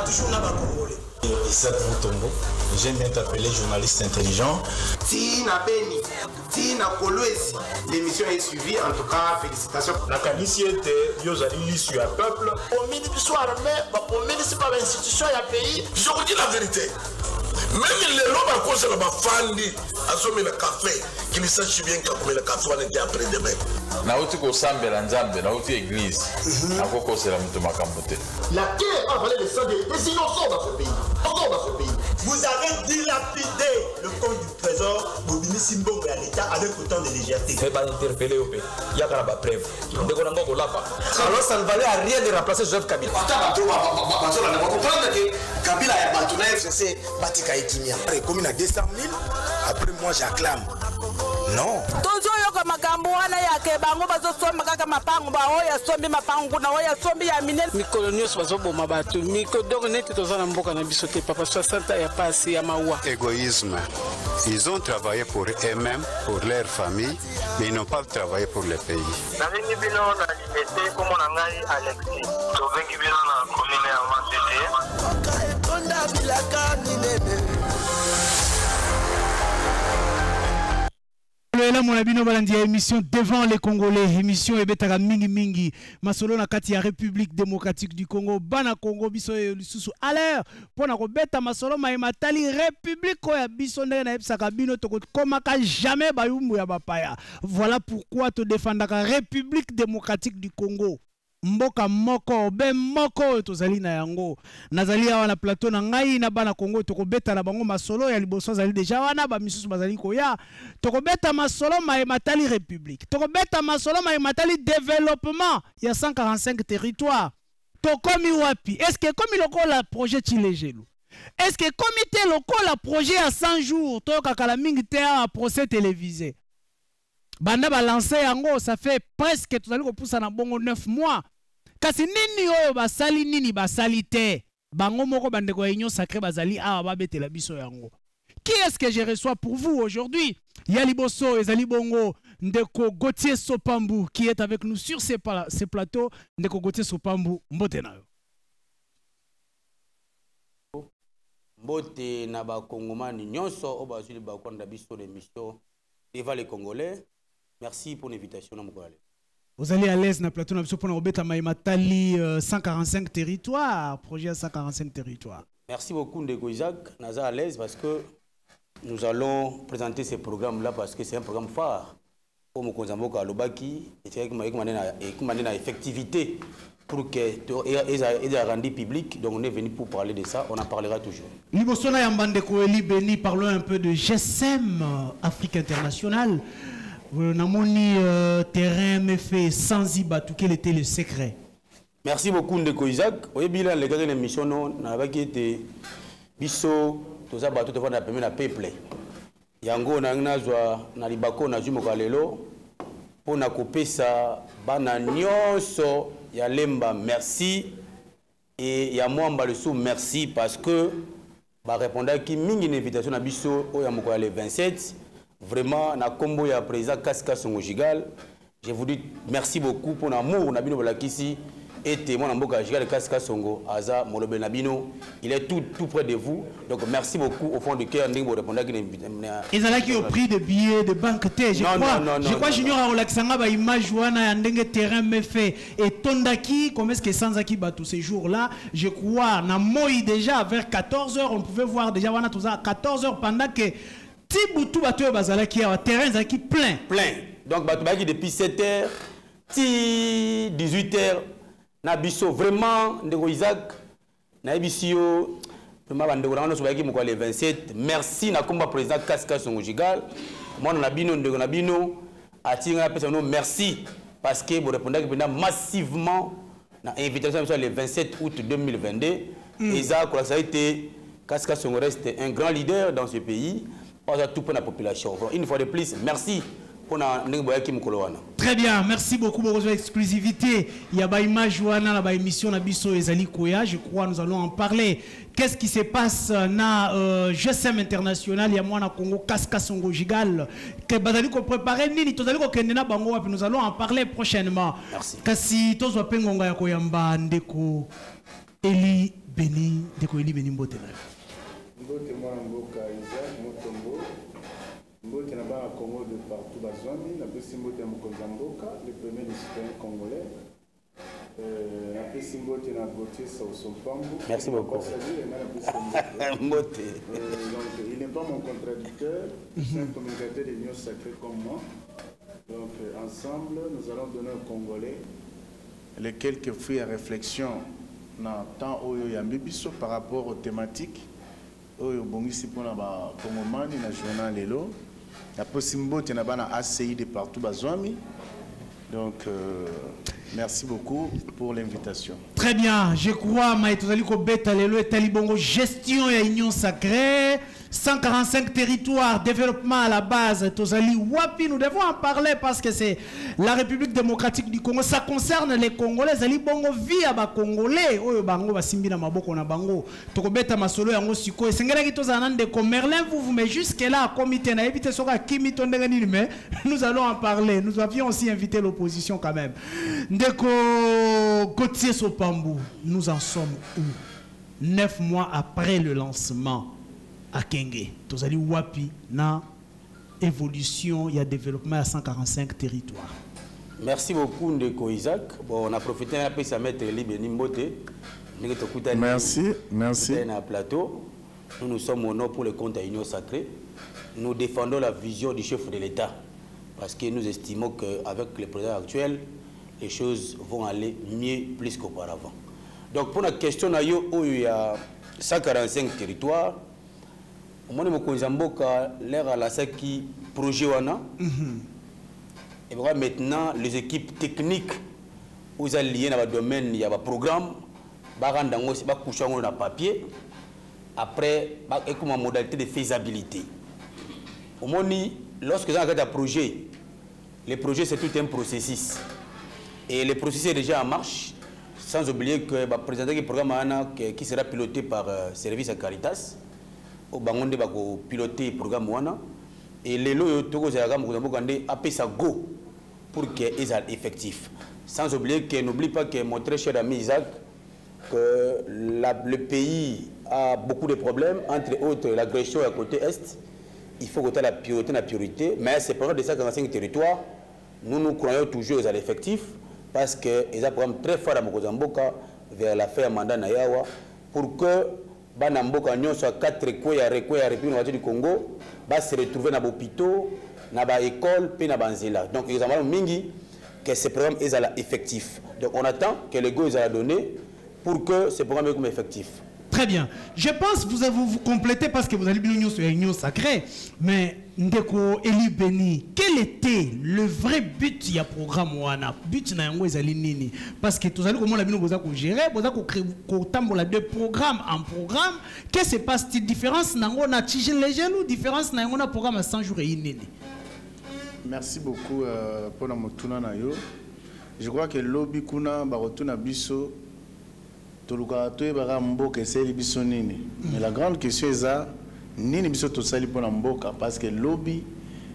toujours na ba Congolais. Issa Moutombo, j'aime bien t'appeler journaliste intelligent. Tina Beni, Tina Kolwezi, l'émission est suivie, en tout cas, félicitations. La canisse était, Yozali l'issue à peuple. Au ministre soit armé, au ministre par l'institution et à pays. Je vous dis la vérité. Même les lobes à cause de la fandi, à sommer le café, qu'ils sachent bien que le café on était après demain. Nauti ko sambe la nzambe, nauti église. Akoko c'est la mutuma kambote. La guerre a valé le sang des innocents dans ce pays. Encore dans ce pays. Vous avez dilapidé le compte du trésor Bobini Simbo et à l'État avec autant de légèreté. Ne pas interpeller au pays. Il y a pas preuve. Alors ça ne valait à rien de remplacer Joseph Kabila. On va comprendre que Kabila a battu la FCC, Batika et Kimia. Après, comme il a 200 000, après moi j'acclame. Non. Makambo wana yake bango bazosomba kaka mapango ba oya sombi mapango na oya sombi ya minene mikolo nyonso bazoboma bato mikodoko neti tozana mboka na biso te papa 60 ya pasi ya mawa. Égoïsme. Ils ont travaillé pour eux-mêmes, pour leur famille, mais ils n'ont pas travaillé pour le pays. Navengi bino na liberté comme on a ngai Alexis. Tovengi bino na commune ya Matete. Konda bilaka minene. Là mon abino balandi émission devant les Congolais, émission ebetaka mingi mingi masolo na kati ya République démocratique du Congo bana Congo biso lisusu à l'air pona ko beta masolo ma matali République ya biso ndenge na ebsaka bino to komaka jamais bayumbu ya bapaya. Voilà pourquoi to défendaka République démocratique du Congo. Mboka moko be moko tozali na yango nazali awa na plateau na ngai na bana Congo tokobeta na bango masolo ya liboso zali deja wana ba misusu bazali koya tokobeta masolo ma matali République tokobeta masolo ma matali développement ya 145 territoires tokomi wapi est-ce que comme lokola projet Chilejelu est-ce que comité lokola projet à 100 jours tokaka mingi te à procès télévisé banda ba lancer yango ça fait presque tozali ko poussa na bongo 9 mois. Kasi nini oyo basali nini basali te bango moko bandeko ya union sacrée bazali awa babetela biso yango. Qui est-ce que je reçois pour vous aujourd'hui? Yaliboso ezali bongo ndeko Gauthier Sopambu qui est avec nous sur ces plateaux. Ndeko Gauthier Sopambu mbote na yo. Mbote na ba kongomani nyonso o bazuli ba konda biso l'émission devant les Congolais. Merci pour l'invitation. Vous allez à l'aise dans le plateau pour nous matali 145 territoires, projet à 145 territoires. Merci beaucoup Ndeko Isaac. Naza à l'aise parce que nous allons présenter ce programme-là parce que c'est un programme phare pour Mokonzamboka Lobaki et c'est une effectivité pour que ait rendu public. Donc on est venu pour parler de ça. On en parlera toujours. Libosona Yambandeko Eli Beni, parlons un peu de GSM Afrique Internationale. Namoni terrain me fait sans Ibatou, quel était le secret? Merci beaucoup Ndeko Isaac. Oui, bien les gars de l'émission non, n'avait pas été biso tout ça bateau devant la première peuple. Yango na ngazwa na libako na jumo kalelo pour na couper ça bana nyonso ya lemba merci et ya mwamba le sou merci parce que ba répondre qui mingi une invitation na biso o ya moko le 27. Vraiment, na combo ya président Kasika Songo Gigal. Je vous dis merci beaucoup pour l'amour Nabino Bolakisi et témoin Namboka Gigal Kasika Songo Aza Molobe Nabino. Il est tout près de vous. Donc merci beaucoup au fond du cœur. Ils ont qui au prix de billets de banque T. Je crois Junior a relaxanga ba image wana ndenge terrain me fait et Tondaki comme est-ce que Sanzaki bat tous ces jours-là. Je crois na moi déjà vers 14h on pouvait voir déjà wana tout ça 14h pendant que Tiboutou Batou Bazalaki a terrain qui plein. Donc Batou depuis 7h, 18h, Nabiso vraiment Ndeko Isaac, Nabisio, vraiment Ndeko le 27. Merci na combat président Kasika Songo Gigal. Moi Nabino Ndeko Nabino Atinga personne merci parce que vous répondez massivement na invitation le 27 août 2022. Isaac ça a été Kasika Songo reste un grand leader dans ce pays. Tout pour la population. Une fois de plus, merci pour Très bien, merci beaucoup pour votre exclusivité. Il y a une image la émission na biso ezali koya, je crois nous allons en parler. Qu'est-ce qui se passe na GSM international, il y a moi na Congo Kasika Songo Gigal que bazali ko préparer nini tozali ko kendena bango puis nous allons en parler prochainement. Merci. Kasi tozo pengonga ya koyamba ndeko Eli Béni ndeko Eli Béni mbote na mbote mwana mboka Isaac Motombo mbote na ba Congo de partout bazwami na pesi mbote ya mokonzi ya mboka le premier des citoyens congolais na pesi mbote na Gauthier Saosompambo. Merci beaucoup. Mbote. Donc il n'est pas mon contradicteur, c'est un communicateur de l'Union sacrée comme moi. Donc ensemble nous allons donner aux Congolais les quelques fruits à réflexion dans temps oyo ya mbibiso par rapport aux thématiques oyo bongisi pona ba Kongomani na journal lelo la possibilité na bana ACI de partout bazwami. Donc merci beaucoup pour l'invitation. Très bien, je crois Maïtozali Kobeta Lelo et Talibongo gestion et union sacrée 145 territoires, développement à la base, Tozali Wapi, nous devons en parler parce que c'est la République démocratique du Congo. Ça concerne les Congolais, Zali Bongo via ba Congolais, Oyo Bango, Basimbi na Maboko na Bango, Tokobeta Masolo Yango Siko, et Sengela Kitozanan de Merlin, vous mais jusque-là, comité na évité Soka Kimi Tondegani, mais nous allons en parler. Nous avions aussi invité l'opposition quand même. Ndeko Gauthier Sopambou, nous en sommes où? 9 mois après le lancement à Kenge, Tozali Wapi na évolution, il y a développement à 145 territoires. Merci beaucoup Ndeko Isaac. Bon, on a profité d'un peu de mettre Eli Mbote. Merci, merci. Plateau. Nous sommes au nord pour le compte de l'Union sacrée. Nous défendons la vision du chef de l'État parce que nous estimons qu'avec le président actuel, les choses vont aller mieux plus qu'auparavant. Donc pour la question, il y a 145 territoires. Moi, je suis l'air à la Saki projet. Et maintenant, les équipes techniques, vous allez lier dans le domaine, il y a un programme, il y a coucher dans le papier. Après, il y a une modalité de faisabilité. Au moins, lorsque vous avez un projet, le projet c'est tout un processus. Et le processus est déjà en marche, sans oublier que le président du programme qui sera piloté par Service à Caritas. Au Bangonde va piloter le programme et les lots appellent ça go pour qu'il soit effectif. Sans oublier que n'oublie pas que mon très cher ami Isaac, que le pays a beaucoup de problèmes, entre autres l'agression à côté est. Il faut que la priorité, mais c'est pas de 145 territoires. Nous croyons toujours à l'effectif parce qu'il y a un programme très fort à Mozamboka vers la fin du mandat Nayawa pour que Banamboka soit 4 République du Congo va se retrouver dans les hôpitaux, dans les écoles, puis dans les nzela. Donc, il y a mingi que ce programme est effectif. Donc, on attend que les go soient donnés pour que ce programme soit effectif. Très bien. Je pense que vous complétez parce que vous allez bien sur l'union sacrée. Mais Ndeko Eli Béni, quel était le vrai but du programme Wana? But na yango ezali nini? Parce que tous allez comment la bino boza ko gérer, boza ko créer ko tambola de programme en programme. Qu'est-ce qui se passe? Différence nango na tige léger ou différence na yango na programme à 100 jours et nini? Merci beaucoup pour la motuna na yo. Je crois que lobby kuna ba rotuna biso mais la grande question est ça, nini biso tosali pona mboka parce que lobby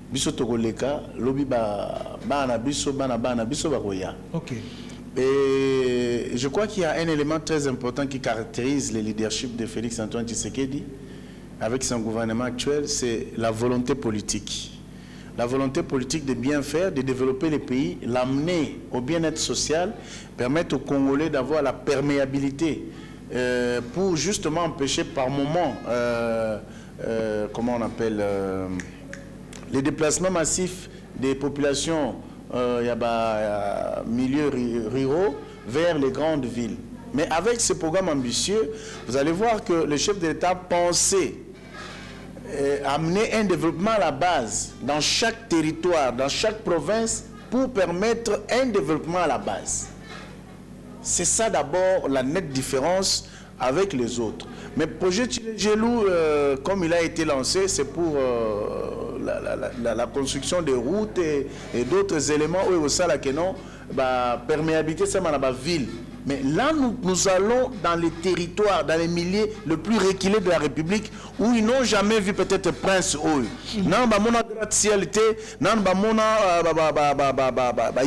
biso tokoleka lobby bana biso bakoya. OK. Et je crois qu'il y a un élément très important qui caractérise le leadership de Félix Antoine Tshisekedi avec son gouvernement actuel, c'est la volonté politique. La volonté politique de bien faire, de développer le pays, l'amener au bien-être social, permettre aux Congolais d'avoir la perméabilité pour justement empêcher par moment, comment on appelle, les déplacements massifs des populations milieux ruraux vers les grandes villes. Mais avec ce programme ambitieux, vous allez voir que le chef de l'État pensait amener un développement à la base dans chaque territoire, dans chaque province pour permettre un développement à la base. C'est ça d'abord la nette différence avec les autres. Mais le projet Gelou, comme il a été lancé, c'est pour la construction des routes et d'autres éléments où ça la non, perméabilité ça dans la ville. Mais là, nous allons dans les territoires, dans les milieux les plus reculés de la République, où ils n'ont jamais vu peut-être Prince Oil. Non, bah mon gratte-ciel, non, bah mon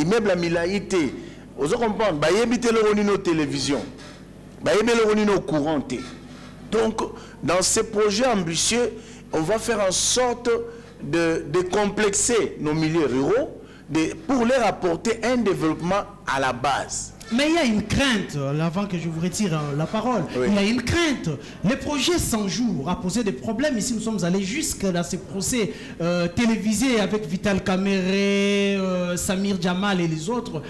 immeuble à Milaïté. Vous comprenez? Bah y habiter le Ronino télévision. au courant. Donc, dans ces projets ambitieux, on va faire en sorte de complexer nos milieux ruraux pour leur apporter un développement à la base. Mais il y a une crainte, avant que je vous retire la parole, oui. Il y a une crainte. Le projet 100 jours a posé des problèmes. Ici, nous sommes allés jusque dans ces procès télévisés avec Vital Kamere, Samir Jamal et les autres.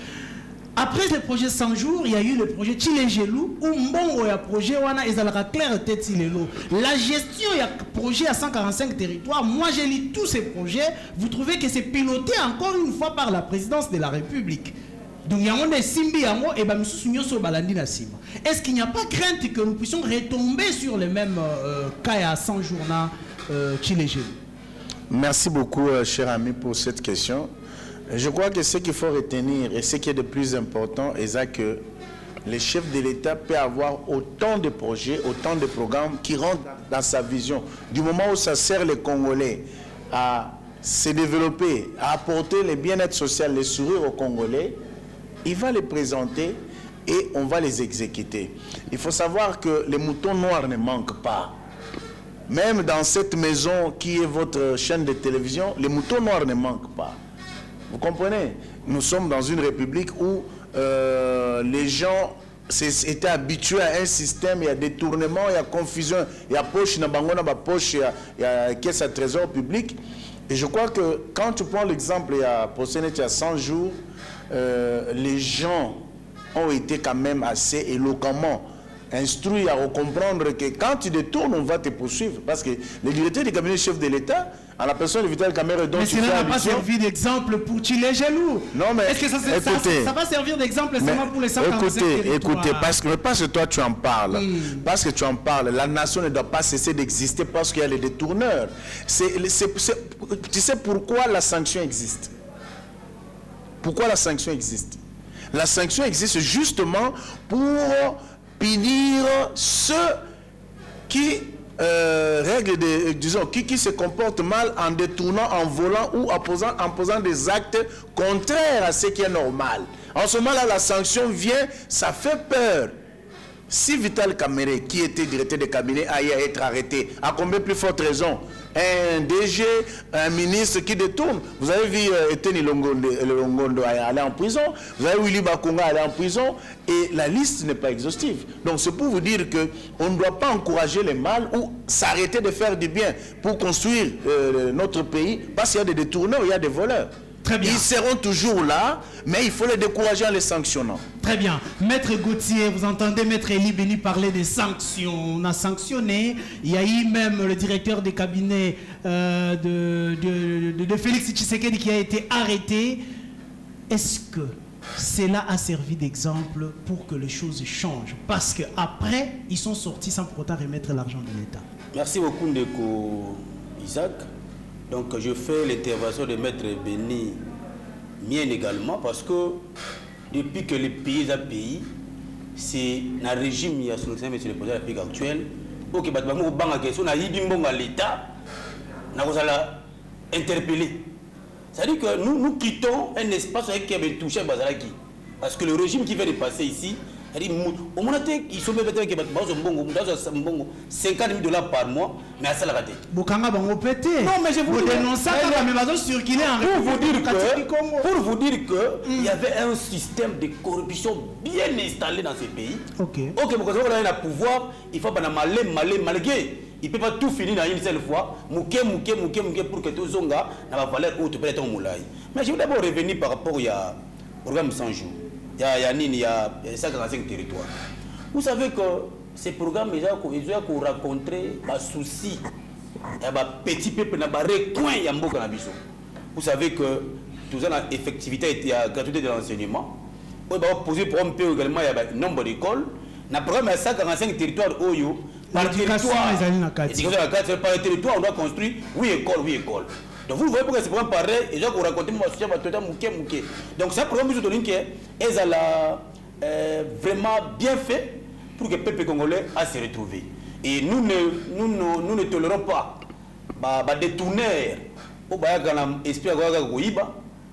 Après le projet 100 jours, il y a eu le projet Chilengelou, où Mbongo a projet wana ezalaka clair tête Silelo. La gestion il y a projet à 145 territoires. Moi, j'ai lu tous ces projets. Vous trouvez que c'est piloté encore une fois par la présidence de la République. Donc il y a des simbi yango et ben est-ce qu'il n'y a pas crainte que nous puissions retomber sur les mêmes cas à 100 jours Chilengelou? Merci beaucoup, cher ami, pour cette question. Je crois que ce qu'il faut retenir et ce qui est de plus important est que le chef de l'État peut avoir autant de projets, autant de programmes qui rentrent dans sa vision. Du moment où ça sert les Congolais à se développer, à apporter le bien-être social, les sourires aux Congolais, il va les présenter et on va les exécuter. Il faut savoir que les moutons noirs ne manquent pas. Même dans cette maison qui est votre chaîne de télévision, les moutons noirs ne manquent pas. Vous comprenez? Nous sommes dans une république où les gens étaient habitués à un système, il y a détournement, il y a confusion, il y a poche, il y a caisse à trésor public. Et je crois que quand tu prends l'exemple, il y a 100 jours, les gens ont été quand même assez éloquemment instruits à comprendre que quand tu détournes, on va te poursuivre. Parce que le directeur du cabinet chef de l'État, à la personne de Vital Kamere dont tu fais cela n'a pas servi d'exemple pour Chilengelou. Non, mais est-ce que ça va servir d'exemple seulement pour les 145 territoires? Écoutez, parce que toi tu en parles. Parce que tu en parles. La nation ne doit pas cesser d'exister parce qu'il y a les détourneurs. Tu sais pourquoi la sanction existe? Pourquoi la sanction existe? La sanction existe justement pour punir ceux qui qui se comportent mal en détournant, en volant ou en posant des actes contraires à ce qui est normal. En ce moment-là, la sanction vient, ça fait peur. Si Vital Kamere, qui était directeur de cabinet, a à être arrêté, à combien plus forte raison? Un DG, un ministre qui détourne. Vous avez vu Eteni Longondo aller en prison, vous avez vu Willy Bakonga aller en prison, et la liste n'est pas exhaustive. Donc c'est pour vous dire qu'on ne doit pas encourager le mal ou s'arrêter de faire du bien pour construire notre pays, parce qu'il y a des détourneurs, il y a des voleurs. Très bien. Ils seront toujours là, mais il faut les décourager en les sanctionnant. Très bien. Maître Gauthier, vous entendez Maître Eli Beni parler des sanctions. On a sanctionné. Il y a eu même le directeur des cabinets de Félix Tshisekedi qui a été arrêté. Est-ce que cela a servi d'exemple pour que les choses changent? Parce qu'après, ils sont sortis sans pour autant remettre l'argent de l'État. Merci beaucoup, Ndeko Isaac. Donc je fais l'intervention de Maître Beni mienne également parce que depuis que le pays a payé, c'est un régime qui a sur le président de la République actuelle. Ok, bah on a question, on a eu l'État, on a interpellé. C'est-à-dire que nous quittons un espace qui avait touché à Bazalaki. Parce que le régime qui vient de passer ici, au moment où ils sont peut-être 50 000 $ par mois, mais à ça la raté. Non, mais je vous dénonce pour vous dire qu'il y avait un système de corruption bien installé dans ces pays. Ok, parce qu'on a le pouvoir, il faut malgré. Il ne peut pas tout finir dans une seule fois. Pour que tout le monde ait la valeur haute. Mais je veux d'abord revenir par rapport au programme 100 jours. Il y a 145 territoires. Vous savez que ces programmes, ils ont rencontré des soucis. Il y a des petits peuples, des recoins. Vous savez que tout ça, l'effectivité et la gratuité de l'enseignement. On va poser pour un peu également il y a nombre d'écoles. Dans le programme, il y a 145 territoires. Par territoire, on doit construire 8 écoles. Donc vous voyez pourquoi c'est pas pareil, et je vais vous raconter mon associé Mouké. Donc c'est un programme qui est vraiment bien fait pour que le peuple congolais a se retrouver. Et nous ne tolérons pas des tourneurs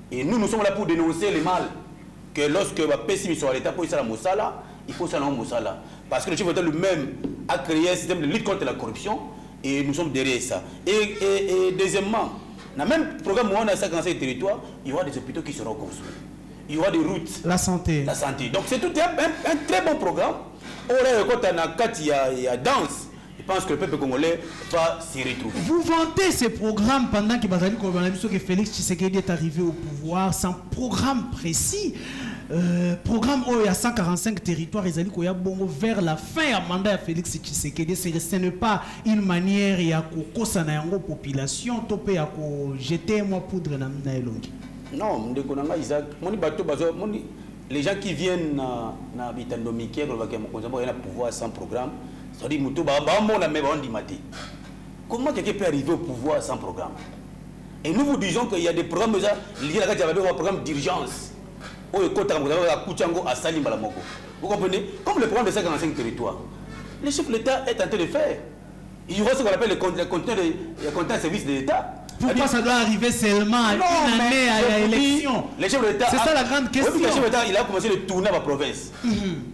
et nous sommes là pour dénoncer le mal. Que lorsque les pessimiste sur l'État pour ça la Moussala, il faut ça la Moussala. parce que le chef de l'État lui-même a créé un système de lutte contre la corruption et nous sommes derrière ça. Et deuxièmement, dans le même programme où on a 55 territoires, il y aura des hôpitaux qui seront construits. Il y aura des routes. La santé. La santé. Donc c'est tout un très bon programme. Quand il y a danse, je pense que le peuple congolais va s'y retrouver. Vous vantez ces programmes pendant que Félix Tshisekedi est arrivé au pouvoir sans programme précis. Programme où il y a 145 territoires, ils allaient vers la fin du mandat de Félix Tshisekedi. Ce n'est pas une manière de la population, de jeter moi poudre dans la longue. Non, Isaac, les gens qui viennent à Bitandomiki, ils ont pouvoir sans programme. C'est-à-dire comment quelqu'un peut arriver au pouvoir sans programme? Et nous vous disons qu'il y a des programmes liés à un programme d'urgence. Vous comprenez? Comme le programme de 55 territoires, le chef de l'État est en train de faire. Il y aura ce qu'on appelle le contenant service de l'État. Pourquoi ça doit arriver seulement à une année à l'élection? C'est ça la grande question. Le chef de l'État, il a commencé de tourner à ma province.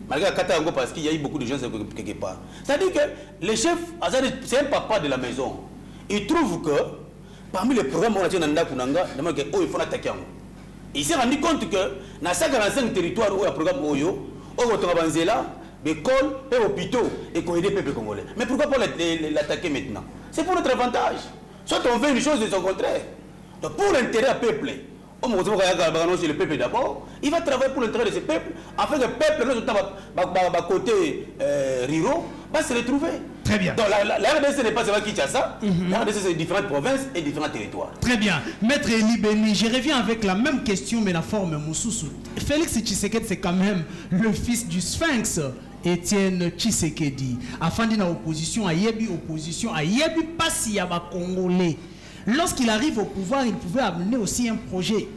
Malgré Katango, parce qu'il y a eu beaucoup de gens quelque part. C'est-à-dire que le chef, c'est un papa de la maison. Il trouve que parmi les programmes, il faut attaquer. Il s'est rendu compte que dans 145 territoires où il y a un programme Oyo, on a des écoles, des hôpitaux et qu'on aide le peuple congolais. Mais pourquoi pas l'attaquer maintenant? C'est pour notre avantage. Soit on fait une chose de son contraire. Donc pour l'intérêt du peuple, le peuple d'abord, il va travailler pour l'intérêt de ce peuple, afin que le peuple, côté Riro, va se retrouver. Très bien. Donc la RDC n'est pas seulement Kinshasa, la RDC c'est différentes provinces et différents territoires. Très bien. Maître Eli Beni, je reviens avec la même question mais la forme Moussoussou. Félix Tshisekedi c'est quand même le fils du Sphinx. Étienne Tshisekedi. Afin d'une opposition, à Yebi opposition, à Yebi pas si y a pas Congolais. Lorsqu'il arrive au pouvoir, il pouvait amener aussi un projet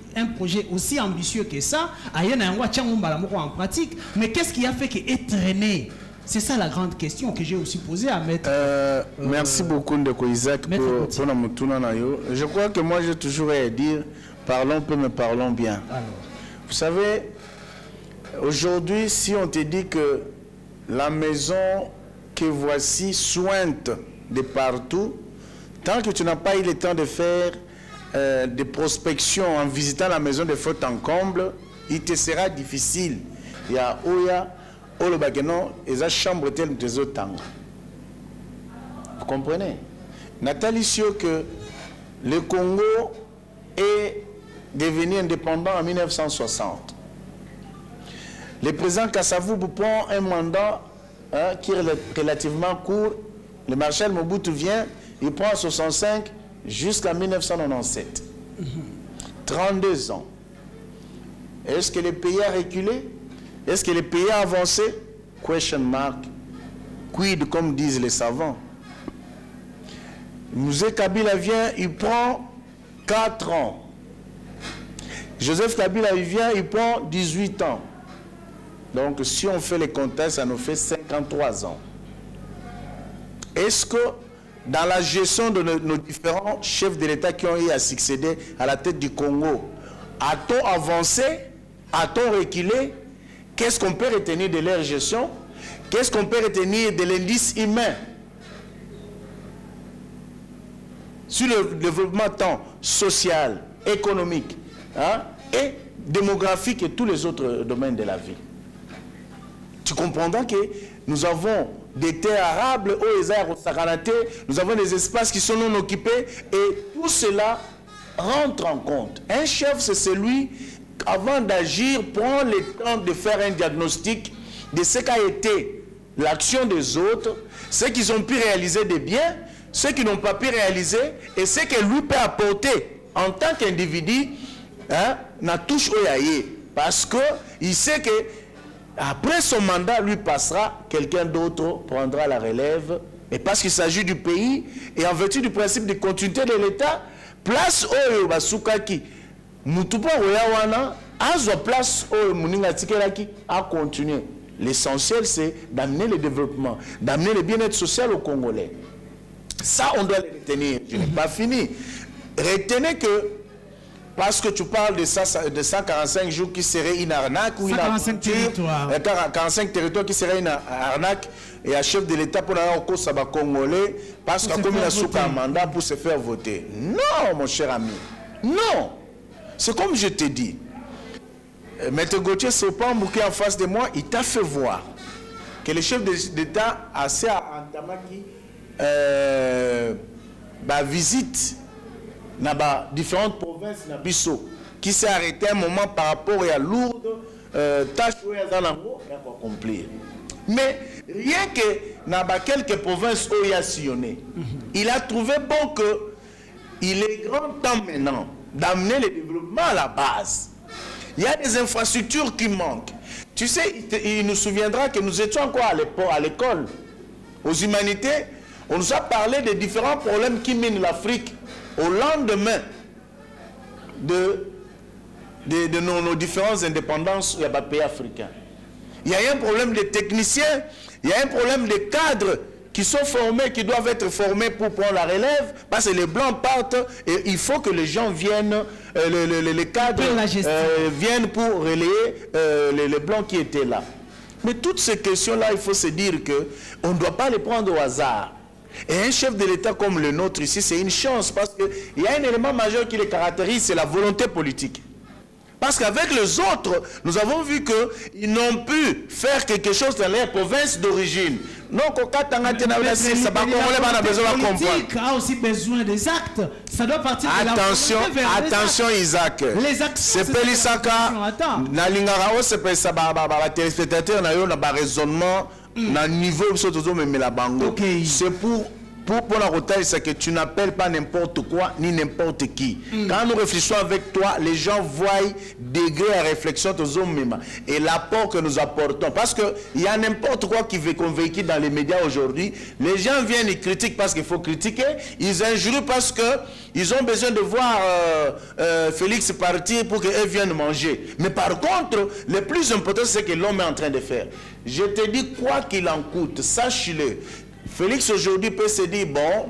aussi ambitieux que ça. En pratique. Mais qu'est-ce qui a fait qu'il est traîné? C'est ça la grande question que j'ai aussi posée à Maître. Merci beaucoup Ndeko Isaac pour la mutuna na yo. Je crois que moi j'ai toujours à dire parlons peu mais parlons bien. Alors. Vous savez, aujourd'hui si on te dit que la maison que voici sointe de partout, tant que tu n'as pas eu le temps de faire des prospections en visitant la maison de faute en comble, il te sera difficile. Il y a Oya, Olobageno et sa chambre telle des autres. Vous comprenez? Nathalie sûr que le Congo est devenu indépendant en 1960. Le président Kassavou prend un mandat qui est relativement court. Le maréchal Mobutu vient, il prend 65 jusqu'à 1997. 32 ans. Est-ce que le pays a reculé? Est-ce que le pays a avancé? Question mark. Quid, comme disent les savants. Mouzé Kabila vient, il prend 4 ans. Joseph Kabila il vient, il prend 18 ans. Donc si on fait les comptages, ça nous fait 53 ans. Est-ce que dans la gestion de nos différents chefs de l'État qui ont eu à succéder à la tête du Congo, a-t-on avancé? A-t-on reculé? Qu'est-ce qu'on peut retenir de leur gestion? Qu'est-ce qu'on peut retenir de l'indice humain? Sur le développement tant social, économique et démographique et tous les autres domaines de la vie. Tu comprendras que nous avons des terres arables, nous avons des espaces qui sont non occupés et tout cela rentre en compte. Un chef, c'est celui, avant d'agir, prend le temps de faire un diagnostic de ce qu'a été l'action des autres, ce qu'ils ont pu réaliser de bien, ce qu'ils n'ont pas pu réaliser et ce que lui peut apporter en tant qu'individu, n'a touche au yaïe. Parce qu'il sait que après son mandat, lui passera, quelqu'un d'autre prendra la relève. Et parce qu'il s'agit du pays, et en vertu du principe de continuité de l'État, place au Basukaki, Mutupa Oyawana, à place au Muningatikelaki, à continuer. L'essentiel, c'est d'amener le développement, d'amener le bien-être social aux Congolais. Ça, on doit le retenir. Je n'ai pas fini. Retenez que parce que tu parles de 145 jours qui serait une arnaque ou une 145 territoires. 45 territoires qui serait une arnaque et un chef de l'État pour avoir au Saba Congolais parce qu'il a commis un mandat pour se faire voter. Non, mon cher ami. Non. C'est comme je te dis. Maître Gauthier Sopambou qui est en face de moi, il t'a fait voir que le chef d'État a assez entamé visite dans différentes provinces qui s'est arrêté un moment par rapport à lourde tâche où il a accomplir. Mais rien que dans quelques provinces où il a sillonné, il a trouvé bon qu'il est grand temps maintenant d'amener le développement à la base. Il y a des infrastructures qui manquent. Tu sais, il nous souviendra que nous étions encore à l'école, aux humanités. On nous a parlé des différents problèmes qui minent l'Afrique au lendemain de nos différentes indépendances et pays africains. Il y a un problème de techniciens, il y a un problème de cadres qui sont formés, qui doivent être formés pour prendre la relève, parce que les Blancs partent et il faut que les gens viennent, les cadres viennent pour relayer les Blancs qui étaient là. Mais toutes ces questions-là, il faut se dire qu'on ne doit pas les prendre au hasard. Et un chef de l'État comme le nôtre ici, c'est une chance parce qu'il y a un élément majeur qui les caractérise, c'est la volonté politique. Parce qu'avec les autres, nous avons vu qu'ils n'ont pu faire quelque chose dans leur province d'origine. Donc, au cas où a aussi besoin des actes. Ça doit partir de la volonté. Attention, Isaac. Les actes. C'est Pelisaka. Nalingara, c'est téléspectateur, na ba raisonnement, na niveau c'est pour la rotaille, c'est que tu n'appelles pas n'importe quoi ni n'importe qui. Quand nous réfléchissons avec toi, les gens voient degré à réflexion de hommes et l'apport que nous apportons. Parce qu'il y a n'importe quoi qu'on véhicule dans les médias aujourd'hui. Les gens viennent et critiquent parce qu'il faut critiquer. Ils injurient parce qu'ils ont besoin de voir Félix partir pour qu'eux viennent manger. Mais par contre, le plus important, c'est ce que l'homme est en train de faire. Je te dis quoi qu'il en coûte, sache-le. Félix aujourd'hui peut se dire, bon,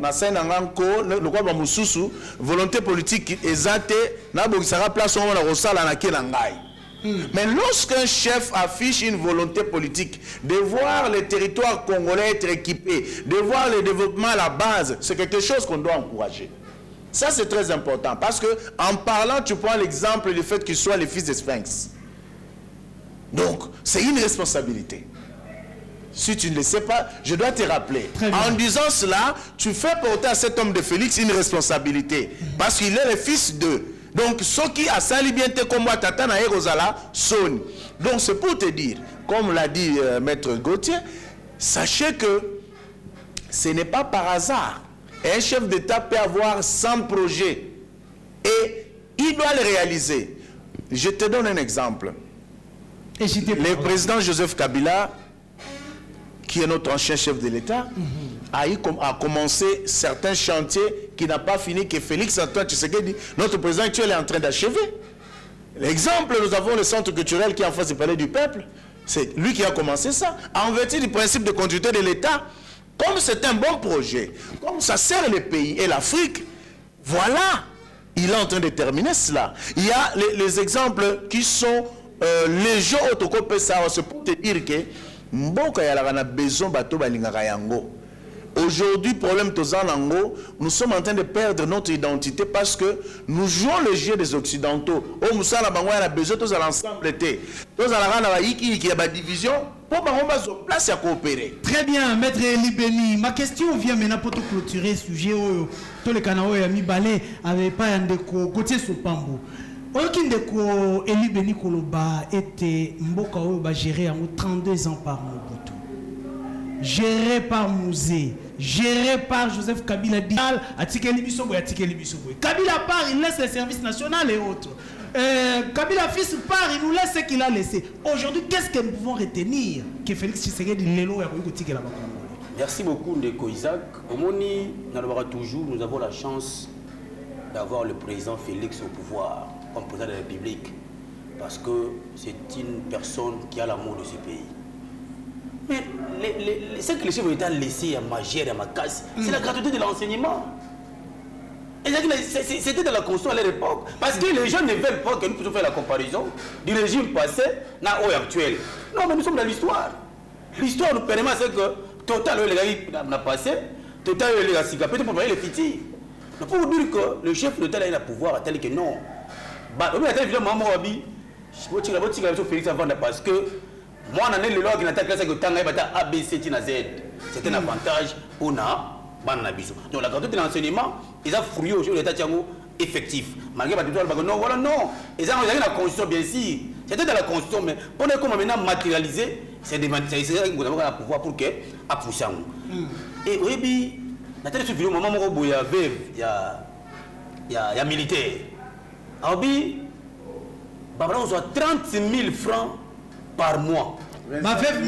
volonté politique exacte, mais lorsqu'un chef affiche une volonté politique de voir les territoires congolais être équipés, de voir le développement à la base, c'est quelque chose qu'on doit encourager. Ça, c'est très important parce que en parlant, tu prends l'exemple du fait qu'il soit le fils de Sphinx. Donc, c'est une responsabilité. Si tu ne le sais pas, je dois te rappeler. En disant cela, tu fais porter à cet homme de Félix une responsabilité. Parce qu'il est le fils d'eux. Donc, ce qui a sali bien te comme moi, Tata na Rosala, sonne. Donc, c'est pour te dire, comme l'a dit Maître Gauthier, sachez que ce n'est pas par hasard. Un chef d'État peut avoir 100 projets et il doit les réaliser. Je te donne un exemple. Le président Joseph Kabila, qui est notre ancien chef de l'État, a commencé certains chantiers qui n'a pas fini, que Félix Antoine Tshisekedi, notre président actuel, est en train d'achever. L'exemple, nous avons le centre culturel qui est en face du palais du peuple. C'est lui qui a commencé ça. En vertu du principe de continuité de l'État, comme c'est un bon projet, comme ça sert le pays et l'Afrique, voilà, il est en train de terminer cela. Il y a les exemples qui sont légers au Toko ça, c'est pour te dire que Mboka yalaka besoin bato balingaka yango. Aujourd'hui, problème Tozanango, nous sommes en train de perdre notre identité parce que nous jouons le jeu des Occidentaux. Oh, Moussala Bango a besoin de l'ensemble. Tous à la qui y a une division pour que place à coopérer. Très bien, Maître Eli Beni. Ma question vient maintenant pour te clôturer ce sujet. Tous les Canaux et Ami Balé n'avaient pas un déco côté Sopambou. Aucun déco Eli Beni Koloba était Mboka Oba géré à 32 ans par Mobutu. Géré par Mouzé, géré par Joseph Kabila Dial, Atikeli Bisobo et Atikeli Bisobo. Kabila part, il laisse les services nationaux et autres. Kabila fils part, il nous laisse ce qu'il a laissé. Aujourd'hui, qu'est-ce que nous pouvons retenir que Félix Tshisekedi Lelo et Akoyiko là-bas? Merci beaucoup, Ndeko Isaac. Au Moni, toujours, nous avons la chance d'avoir le président Félix au pouvoir, comme président de la République, parce que c'est une personne qui a l'amour de ce pays. Mais ce que les chefs de l'État ont laissé à Magère et à Makassi, c'est la gratuité de l'enseignement. C'était dans la Constitution à l'époque. Parce que les gens ne veulent pas que nous puissions faire la comparaison du régime passé à actuel. Non, mais nous sommes dans l'histoire. L'histoire nous permet ce que Total n'a passé, Total a peut-être pour voyer les petits. Pour vous dire que le chef de l'État a un pouvoir tel que non. Parce que moi, je suis le loi qui n'a pas classé que A, B, C, Z. C'est un avantage pour nous. Donc la gratuité de l'enseignement, ils ont fouillé au jour de l'État effectif. Malgré que non, voilà, non. Ils ont la Constitution, bien sûr. C'était dans la Constitution, mais pour nous maintenant matérialiser, c'est des pouvoir pour que à pousser. Et oui, la télé suffit au moment où il y a militaire. Alors, on soit 30 000 francs par mois. 25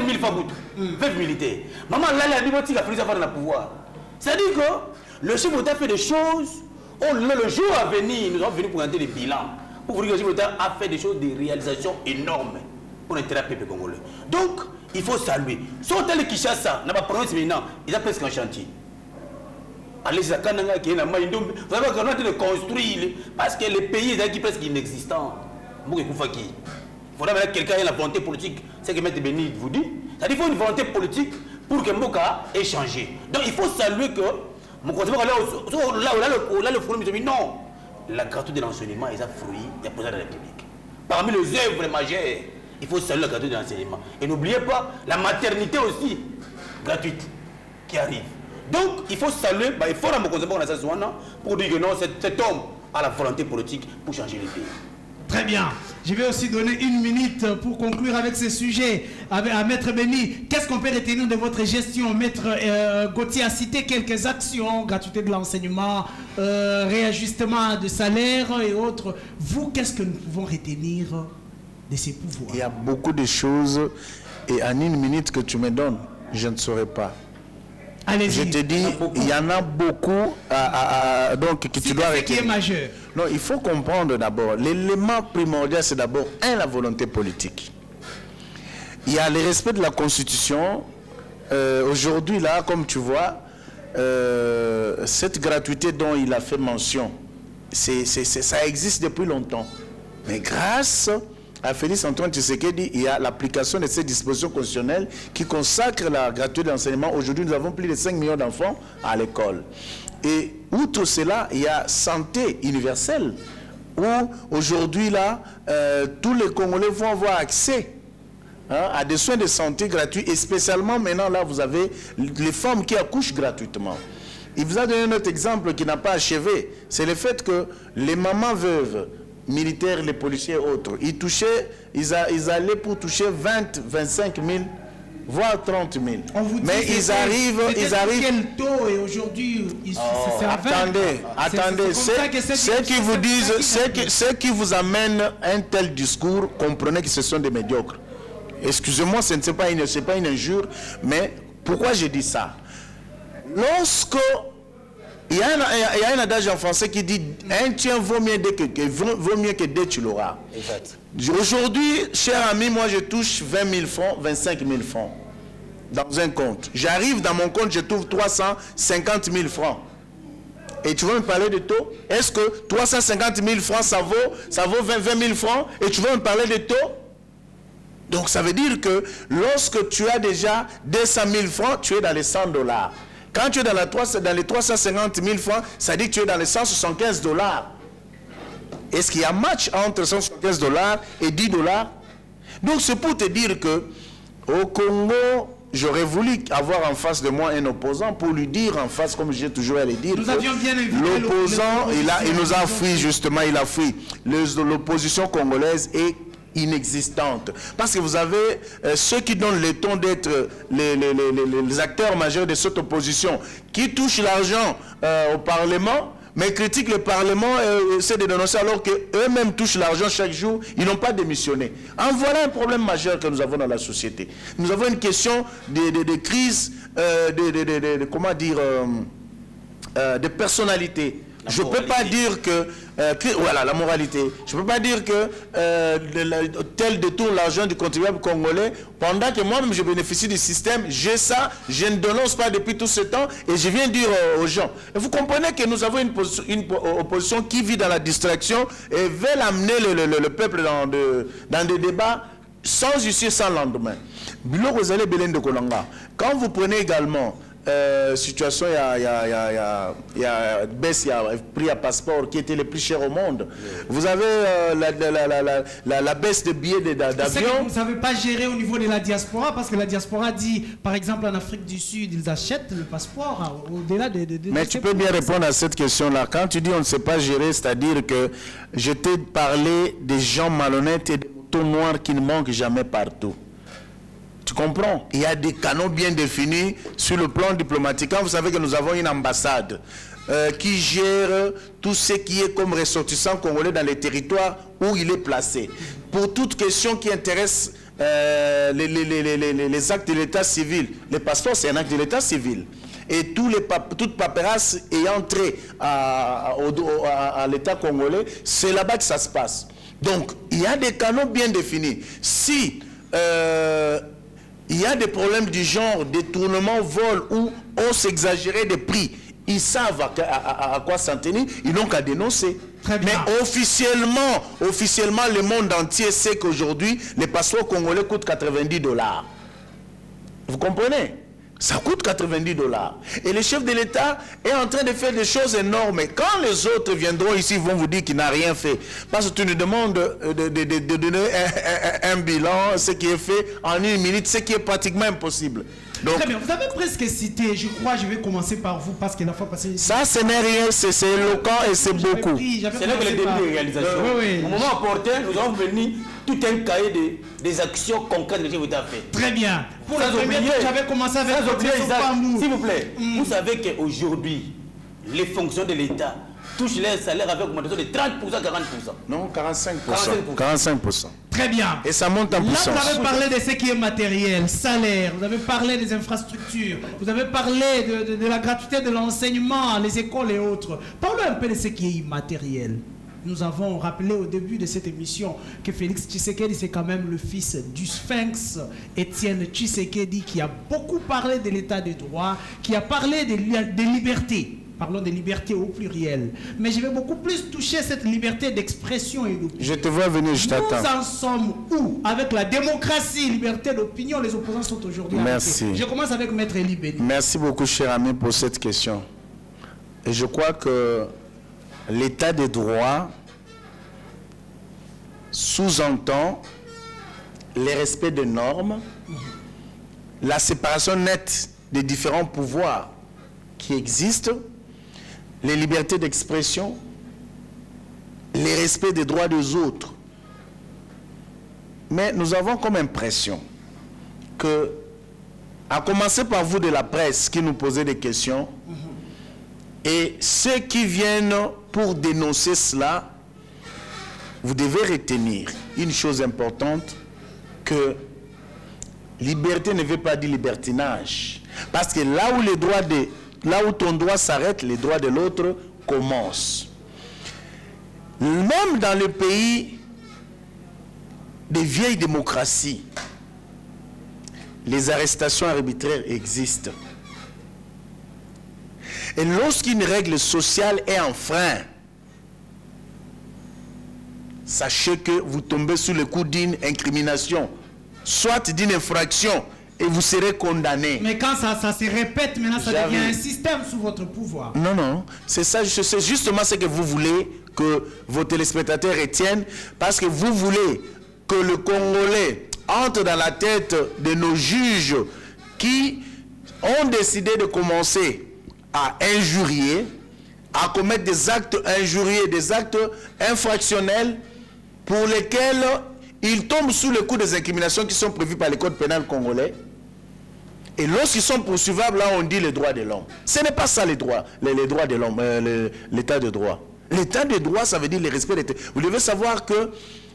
000 francs. Veuve militaire. Maman, là, il a dit qu'il a pris le pouvoir. C'est-à-dire que le chef d'État fait des choses. Le jour à venir, nous sommes venus pour présenter des bilans. Pour vous dire que le chef d'État a fait des choses, des réalisations énormes pour l'intérêt du peuple congolais. Donc, il faut saluer. Si on t'a Kinshasa, n'a pas prononcé maintenant, il a presque un chantier. Allez, c'est Kananga qui est là. Vous savez qu'on a de construire parce que les pays sont presque inexistants. Il faudra que quelqu'un ait la volonté politique. C'est ce que M. Béni vous dit. C'est-à-dire qu'il faut une volonté politique pour que Mboka ait changé. Donc il faut saluer que mon conseil là le forum dit non. La gratuité de l'enseignement est un fruit de la présidence de la République. Parmi les œuvres majeures, il faut saluer la gratuité de l'enseignement. Et n'oubliez pas la maternité aussi gratuite qui arrive. Donc il faut saluer, il faut mon conseil pour dire que non, cet homme a la volonté politique pour changer les pays. Très bien. Je vais aussi donner une minute pour conclure avec ce sujet à Maître Béni. Qu'est-ce qu'on peut retenir de votre gestion? Maître Gauthier a cité quelques actions, gratuité de l'enseignement, réajustement de salaire et autres. Vous, qu'est-ce que nous pouvons retenir de ces pouvoirs? Il y a beaucoup de choses et en une minute que tu me donnes, je ne saurais pas. Je te dis, il y en a beaucoup donc, que tu dois retenir. Ce qui est majeur. Non, il faut comprendre d'abord, l'élément primordial, c'est d'abord, la volonté politique. Il y a le respect de la Constitution. Aujourd'hui, là, comme tu vois, cette gratuité dont il a fait mention, ça existe depuis longtemps. Mais grâce à Félix Antoine Tshisekedi, il y a l'application de ces dispositions constitutionnelles qui consacrent la gratuité de l'enseignement. Aujourd'hui, nous avons plus de 5 millions d'enfants à l'école. Et outre cela, il y a santé universelle, où aujourd'hui, là, tous les Congolais vont avoir accès à des soins de santé gratuits. Et spécialement, maintenant, là, vous avez les femmes qui accouchent gratuitement. Il vous a donné un autre exemple qui n'a pas achevé. C'est le fait que les mamans veuves, militaires, les policiers et autres, ils allaient pour toucher 20, 25 000, voire 30 000. Mais ils arrivent... Quel taux et aujourd'hui attendez, ceux qui vous disent, ceux qui vous amènent un tel discours, comprenez que ce sont des médiocres. Excusez-moi, ce n'est pas une injure, mais pourquoi je dis ça? Lorsque... Il y a un adage en français qui dit un tien vaut mieux que deux tu l'auras. Aujourd'hui, cher ami, moi je touche 20 000 francs, 25 000 francs dans un compte. J'arrive dans mon compte, je trouve 350 000 francs. Et tu veux me parler de taux? Est-ce que 350 000 francs ça vaut 20 000 francs? Et tu veux me parler de taux? Donc ça veut dire que lorsque tu as déjà 200 000 francs, tu es dans les 100 $. Quand tu es dans les 350 000 francs, ça dit que tu es dans les 175 $. Est-ce qu'il y a match entre 175 $ et 10 $? Donc c'est pour te dire que au Congo, j'aurais voulu avoir en face de moi un opposant pour lui dire en face, comme j'ai toujours à le dire, l'opposant, il nous a fui justement, il a fui. L'opposition congolaise est inexistante. Parce que vous avez ceux qui donnent le ton d'être les acteurs majeurs de cette opposition, qui touchent l'argent au Parlement, mais critiquent le Parlement et essaient de dénoncer alors qu'eux-mêmes touchent l'argent chaque jour, ils n'ont pas démissionné. En voilà un problème majeur que nous avons dans la société. Nous avons une question de crise, comment dire, de personnalité. Je ne peux pas dire que... voilà, la moralité. Je ne peux pas dire que tel détourne l'argent du contribuable congolais pendant que moi-même je bénéficie du système. J'ai ça, je ne dénonce pas depuis tout ce temps et je viens dire aux gens. Et vous comprenez que nous avons une opposition qui vit dans la distraction et veut amener le peuple dans des débats sans issue, sans lendemain. Quand vous prenez également... situation, il y a baisse, il y a prix à passeport qui était le plus cher au monde. Vous avez la baisse de billets d'avion. Vous ne savez pas gérer au niveau de la diaspora parce que la diaspora dit, par exemple en Afrique du Sud, ils achètent le passeport au-delà de... Mais tu peux bien répondre à cette question-là. Quand tu dis on ne sait pas gérer, c'est-à-dire que je t'ai parlé des gens malhonnêtes et des moutons noirs qui ne manquent jamais partout. Tu comprends? Il y a des canaux bien définis sur le plan diplomatique. Quand vous savez que nous avons une ambassade qui gère tout ce qui est comme ressortissant congolais dans les territoires où il est placé. Pour toute question qui intéresse les actes de l'état civil, les passeports c'est un acte de l'état civil. Et toute paperasse ayant trait à l'état congolais, c'est là-bas que ça se passe. Donc, il y a des canaux bien définis. Si... il y a des problèmes du genre détournement, vol ou hausse exagérée des prix. Ils savent à quoi s'en tenir, ils n'ont qu'à dénoncer. Mais officiellement, le monde entier sait qu'aujourd'hui, les passeports congolais coûtent $90. Vous comprenez? Ça coûte $90. Et le chef de l'État est en train de faire des choses énormes. Quand les autres viendront ici, ils vont vous dire qu'il n'a rien fait. Parce que tu nous demandes de donner un bilan, ce qui est fait en une minute, ce qui est pratiquement impossible. Donc, très bien, vous avez presque cité, je crois, je vais commencer par vous, parce que la fois passée... Ça, ce n'est rien, c'est éloquent et c'est beaucoup. C'est là que le début de réalisation. Au moment opportun, nous avons venu tout un cahier des actions concrètes que vous avez fait. Très bien. Pour la première, j'avais commencé avec... S'il vous plaît, vous savez qu'aujourd'hui, les fonctions de l'État touchent leur salaire avec une augmentation de 30%, 40%. Non, 45%. Très bien. Et ça monte en puissance. Là, vous avez parlé de ce qui est matériel, salaire, vous avez parlé des infrastructures, vous avez parlé de la gratuité de l'enseignement, les écoles et autres. Parlons un peu de ce qui est immatériel. Nous avons rappelé au début de cette émission que Félix Tshisekedi, c'est quand même le fils du Sphinx, Étienne Tshisekedi, qui a beaucoup parlé de l'état de droit, qui a parlé des libertés. Parlons de liberté au pluriel. Mais je vais beaucoup plus toucher cette liberté d'expression et d'opinion. Je te vois venir, je t'attends. Nous en sommes où? Avec la démocratie, liberté d'opinion, les opposants sont aujourd'hui Merci. arrêtés. Je commence avec Maître Elie Béni. Merci beaucoup, cher ami, pour cette question. Et je crois que l'état de droit sous-entend le respect des normes, la séparation nette des différents pouvoirs qui existent, les libertés d'expression, le respect des droits des autres. Mais nous avons comme impression que, à commencer par vous de la presse qui nous posez des questions, et ceux qui viennent pour dénoncer cela, vous devez retenir une chose importante, que liberté ne veut pas dire libertinage. Parce que là où ton droit s'arrête, les droits de l'autre commencent. Même dans les pays des vieilles démocraties, les arrestations arbitraires existent. Et lorsqu'une règle sociale est enfreinte, sachez que vous tombez sous le coup d'une incrimination, soit d'une infraction, et vous serez condamné. Mais quand ça se répète, maintenant ça devient un système sous votre pouvoir. Non, non, c'est ça, c'est justement ce que vous voulez que vos téléspectateurs retiennent, parce que vous voulez que le Congolais entre dans la tête de nos juges qui ont décidé de commencer à injurier, à commettre des actes injurieux, des actes infractionnels pour lesquels ils tombent sous le coup des incriminations qui sont prévues par le code pénal congolais. Et lorsqu'ils sont poursuivables, là on dit les droits de l'homme. Ce n'est pas ça les droits de l'homme, l'état de droit. L'état de droit, ça veut dire le respect des... Vous devez savoir que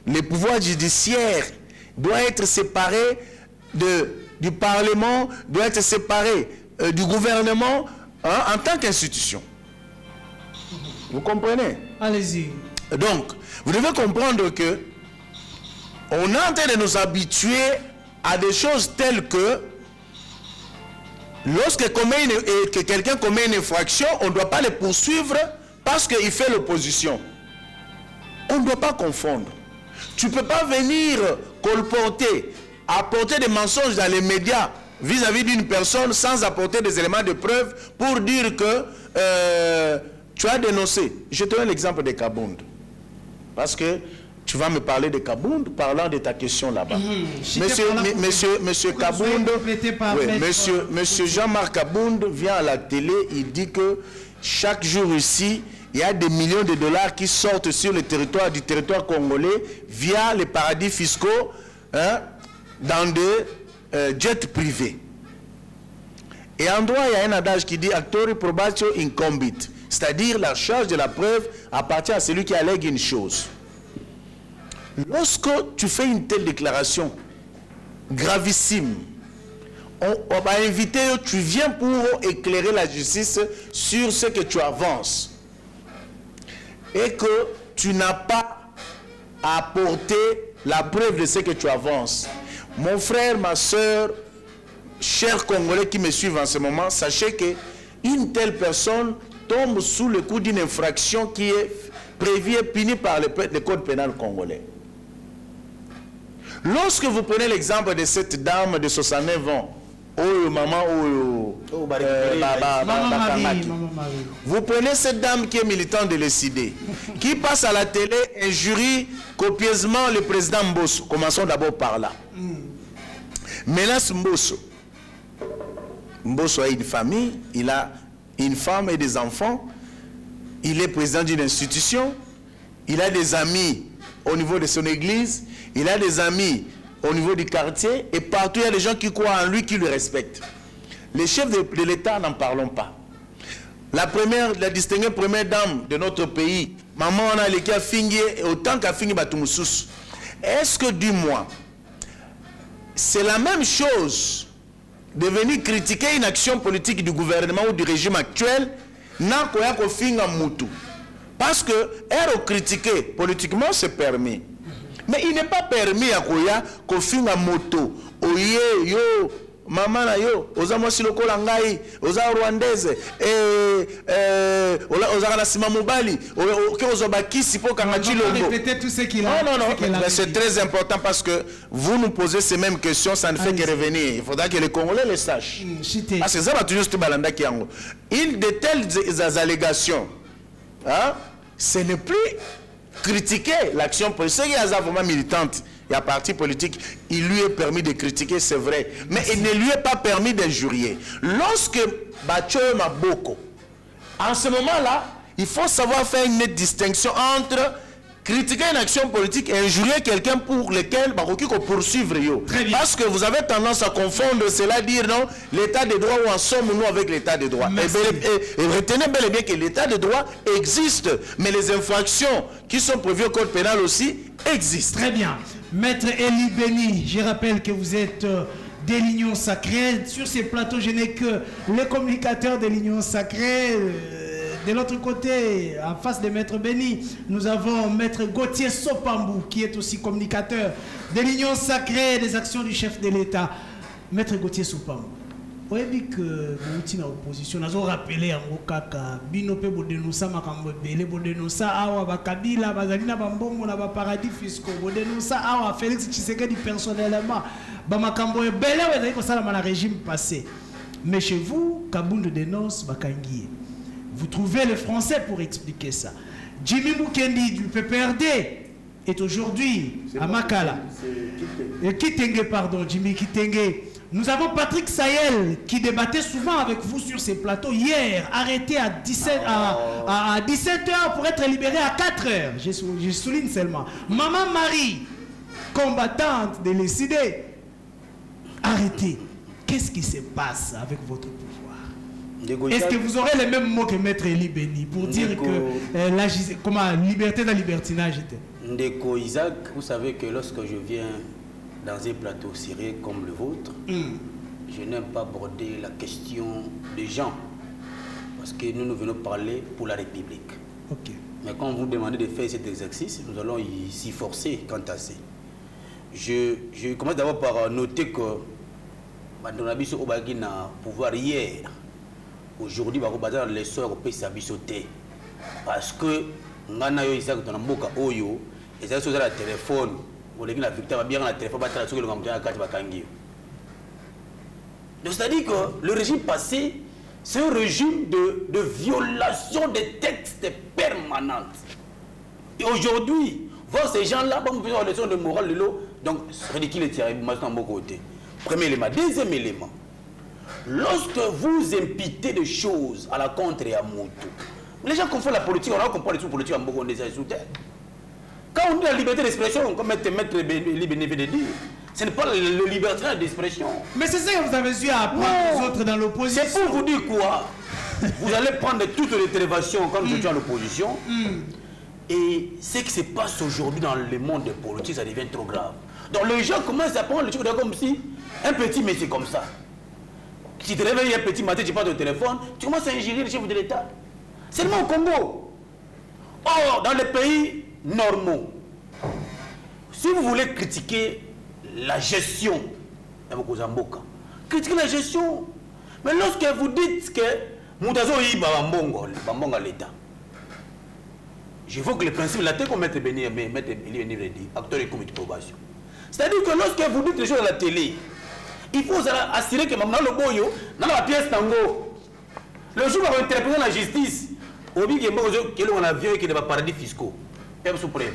le pouvoir judiciaire doit être séparé du Parlement, doit être séparé du gouvernement en tant qu'institution. Vous comprenez? Allez-y. Donc, vous devez comprendre que on est en train de nous habituer à des choses telles que lorsque quelqu'un commet une infraction, on ne doit pas le poursuivre parce qu'il fait l'opposition. On ne doit pas confondre. Tu ne peux pas venir colporter, apporter des mensonges dans les médias vis-à-vis d'une personne sans apporter des éléments de preuve pour dire que tu as dénoncé. Je te donne l'exemple de Kabound. Parce que tu vas me parler de Kabound, parlant de ta question là-bas. Monsieur Kabound, monsieur Jean-Marc Kabound vient à la télé, il dit que chaque jour ici, il y a des millions de dollars qui sortent sur le territoire du territoire congolais via les paradis fiscaux, hein, dans des jets privés. Et en droit, il y a un adage qui dit actori probatio incumbit, c'est-à-dire la charge de la preuve appartient à celui qui allègue une chose. Lorsque tu fais une telle déclaration gravissime, on va inviter, tu viens pour éclairer la justice sur ce que tu avances et que tu n'as pas à apporter la preuve de ce que tu avances. Mon frère, ma soeur, chers Congolais qui me suivent en ce moment, sachez qu'une telle personne tombe sous le coup d'une infraction qui est prévue et punie par le code pénal congolais. Lorsque vous prenez l'exemple de cette dame de 69 ans, vous prenez cette dame qui est militante de l'ECD, qui passe à la télé, injurie copieusement le président Mbosso. Commençons d'abord par là. Menace Mbosso. Mbosso a une famille, il a une femme et des enfants, il est président d'une institution, il a des amis au niveau de son église, il a des amis au niveau du quartier, et partout il y a des gens qui croient en lui, qui le respectent. Les chefs de l'État, n'en parlons pas. La distinguée première dame de notre pays, maman on a les cas fingi, autant qu'a fingi Batumusus. Est-ce que, dis-moi, c'est la même chose de venir critiquer une action politique du gouvernement ou du régime actuel, n'a qu'au finga moutou? Parce que être critiqué politiquement, c'est permis. Mais il n'est pas permis à Koya qu'on finisse à moto. Oye, yo, maman na yo, oza mwasi lokola ngai, oza rwandaise, oza na sima mobali, oza bakisi po kangati logo. Répétez tout ce qu'il a. Non, c'est très important parce que vous nous posez ces mêmes questions, ça ne fait que revenir. Il faudra que les Congolais le sachent. Parce que ça va toujours se balanda qui en une de telles allégations, hein, ce n'est plus critiquer l'action politique. Il y a vraiment militante, il y a parti politique, il lui est permis de critiquer, c'est vrai, mais il ne lui est pas permis d'injurier. Lorsque Batcho Maboko, en ce moment-là, il faut savoir faire une nette distinction entre critiquer une action politique et injurier quelqu'un pour lequel Baroki qu'on poursuivre. Parce que vous avez tendance à confondre cela, dire non, l'état de droit, où en sommes-nous avec l'état de droit? Et retenez bel et bien que l'état de droit existe, mais les infractions qui sont prévues au code pénal aussi existent. Très bien. Maître Eli Beni, je rappelle que vous êtes de l'Union Sacrée. Sur ces plateaux, je n'ai que les communicateurs de l'Union Sacrée. De l'autre côté, en face de Maître Beni, nous avons Maître Gauthier Sopambou, qui est aussi communicateur de l'Union Sacrée des actions du chef de l'État. Maître Gauthier Sopambou, vous avez dit que vous êtes dans l'opposition, nous avons rappelé à Mokaka, Binope Bodenoussa, Makambele, Bodenoussa, Awa, Bakabila, Bazalina, Bambongo, Naba Paradis Fisco, Bodenoussa, Awa, Félix Tshisekedi personnellement, Bamakambo, Bele, vous avez dit que ça dans le régime passé. Mais chez vous, Kabound dénonce Bakangié. Vous trouvez le français pour expliquer ça. Jimmy Mukendi du PPRD est aujourd'hui à Makala. Kitenge, pardon, Jimmy Kitenge. Nous avons Patrick Sayel qui débattait souvent avec vous sur ces plateaux hier, arrêté à 17h pour être libéré à 4h. Je souligne seulement. Maman Marie, combattante de l'ECD, arrêtée. Qu'est-ce qui se passe avec votre pouvoir? Est-ce que vous aurez les mêmes mots que Maître Eli Beni pour dire que comment liberté de libertinage était? Ndeko Isaac, vous savez que lorsque je viens dans un plateau sérieux comme le vôtre, je n'aime pas aborder la question des gens, parce que nous venons parler pour la République. Mais quand vous demandez de faire cet exercice, nous allons s'y forcer quant à ça. Je commence d'abord par noter que Madame Nabiso Obagi n'a pouvoir hier. Aujourd'hui, les soeurs au pays s'abisoter. Parce que Ngana yo Isaac dans Mboka Oyo, et ça sur la téléphone, on les la victime bien la téléphone, pas sur le gambier à 4 bakangi. Donc c'est-à-dire que le régime passé, c'est un régime de violation des textes permanentes. Et aujourd'hui, voir ces gens-là, bon, vous avez leçon de morale de l'eau, donc c'est ridicule et terrible, moi je suis côté. Premier élément. Deuxième élément, lorsque vous imputez des choses à la contre et à Moutou, les gens confondent la politique, on a compris les sous-politiques en beaucoup de sous-terre. Quand on dit la liberté d'expression, comme Maître Libéné de dire, ce n'est pas la liberté d'expression. Mais c'est ça que vous avez dû apprendre aux autres dans l'opposition. C'est pour vous dire quoi? Vous allez prendre toutes les télévisions comme je suis à l'opposition. Et ce qui se passe aujourd'hui dans le monde de politique, ça devient trop grave. Donc les gens commencent à prendre les choses comme si un petit métier comme ça. Si tu te réveilles un petit matin, tu parles au téléphone, tu commences à ingérer le chef de l'État. Seulement au Congo. Or, dans les pays normaux, si vous voulez critiquer la gestion, critiquez la gestion. Mais lorsque vous dites que Moutazo Iba Bambonga l'État, j'évoque le principe de la tête qu'on mette Béni, acteur et comité de probation. C'est-à-dire que lorsque vous dites les choses à la télé, il faut assurer que maintenant le boyo, dans la pièce tango, le jour où on va interpréter la justice, au bout qu'il y a un avion et qu'il y a des paradis fiscaux, même sous preuve.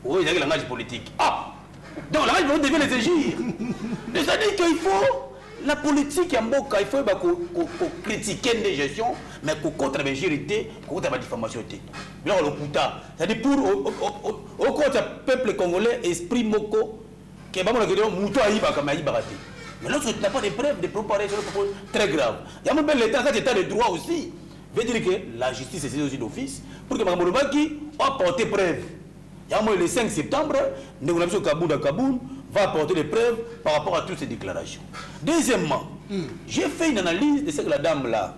Oui, il y a le langage politique. Ah! Donc là, il devait les agir. C'est-à-dire qu'il faut la politique en Boka, il faut critiquer des gestions, mais contre la vérité, contre la diffamation. C'est-à-dire pour au peuple congolais, esprit moko, qui est pas mouton à Iba comme à Iba. Mais lorsque tu n'as pas de preuves, de préparation, c'est très grave. Il y a même l'État, quand état de droit aussi, veut dire que la justice est aussi d'office pour que Mme Lubaki apporte preuve. Il y a le 5 septembre, nous avons Kaboun va apporter des preuves par rapport à toutes ces déclarations. Deuxièmement, j'ai fait une analyse de ce que la dame là,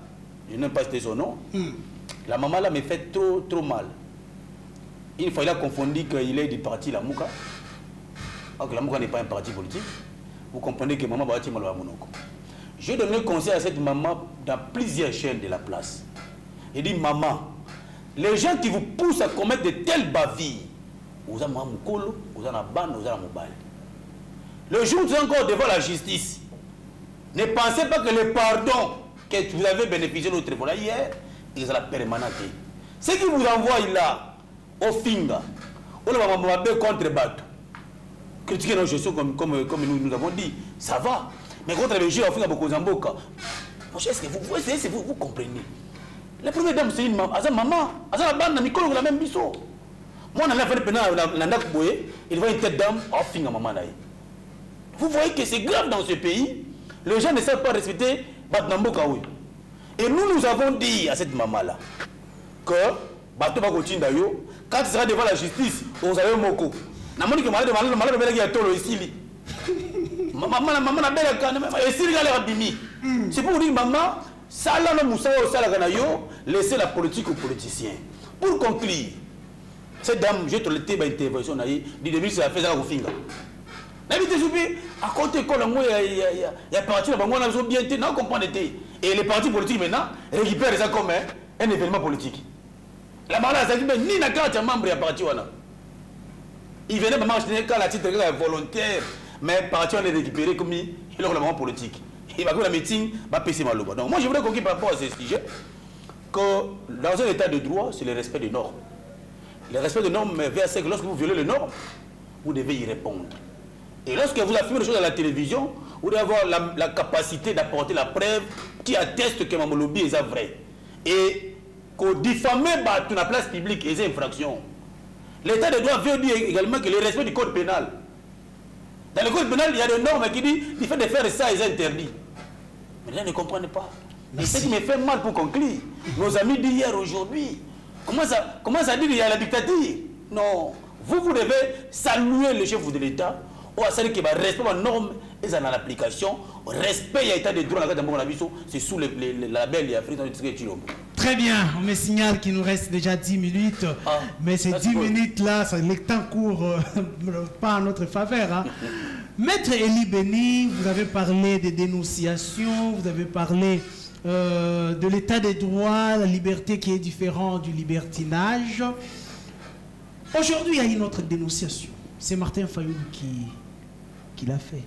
je n'ai pas cité son nom, la maman là me fait trop mal. Une fois il a confondu qu'il est du parti La Mouka, alors que La Mouka n'est pas un parti politique. Vous comprenez que maman va être mal à Monoko. J'ai donné conseil à cette maman dans plusieurs chaînes de la place. Il dit maman, les gens qui vous poussent à commettre de telles bavilles, vous avez un moukolo, vous avez un ban, vous avez un mobile. Le jour où vous êtes encore devant la justice, ne pensez pas que le pardon que vous avez bénéficié de notre tribunal hier, il est la permanente. Ce qui vous envoie là, au finga, on va contre Bato. Critiquer nos gestions comme nous avons dit, ça va. Mais contre les gens, on fait beaucoup d'amboka. Est-ce que vous comprenez? La première dame, c'est une maman. Maman, la bande, la même biseau. Moi, on a fait le pénal, il voit une tête d'âme, on finit maman là. Vous voyez que c'est grave dans ce pays. Les gens ne savent pas respecter Batnamboka. Et nous avons dit à cette maman-là que Bato va continuer d'ailleurs. Quand il sera devant la justice, on savait Moko. Maman dit que malade il y a tolo ici. Maman n'a belle canne. Et si il y a l'abimi. C'est pour dire maman, ça là le moussa au salaganayo, laissez la politique aux politiciens. Pour conclure, cette dame, j'ai toléré ma intervention, dit début c'est la fait ça au finga. N'habitez souper, à côté quand il y a parti là-bas, on a bien été, non comprendre été. Et les partis politiques maintenant récupèrent ça comme un événement politique. La malade, ça dit ni la carte membre à parti voilà. Il venait de marcher quand la titre volontaire, mais parti on est récupéré comme il est le moment politique. Il va que la meeting va passer mal. Donc moi je voudrais qu'on par rapport à ce sujet que dans un état de droit, c'est le respect des normes. Le respect des normes veut dire que lorsque vous violez les normes, vous devez y répondre. Et lorsque vous affirmez des choses à la télévision, vous devez avoir la capacité d'apporter la preuve qui atteste que Mamolobi est vrai. Et que diffamer dans la place publique est une infraction. L'état de droit veut dire également que le respect du code pénal. Dans le code pénal, il y a des normes qui disent qu'il fait de faire ça, ils interdit. Mais là, ne comprennent pas. Et ce qui me fait mal pour conclure, nos amis d'hier, aujourd'hui, comment ça dit qu'il y a la dictature? Non. Vous devez saluer le chef de l'État. Ou à celle qui va respecter les normes et dans l'application. Respect, il y a état de droit dans la c'est sous la label et Afrique. Très bien, on me signale qu'il nous reste déjà 10 minutes. Mais ces 10 minutes-là, le temps court pas en notre faveur. Hein. Maître Eli Beni, vous avez parlé des dénonciations, vous avez parlé de l'état des droits, la liberté qui est différente du libertinage. Aujourd'hui, il y a une autre dénonciation. C'est Martin Fayoulou qui l'a fait.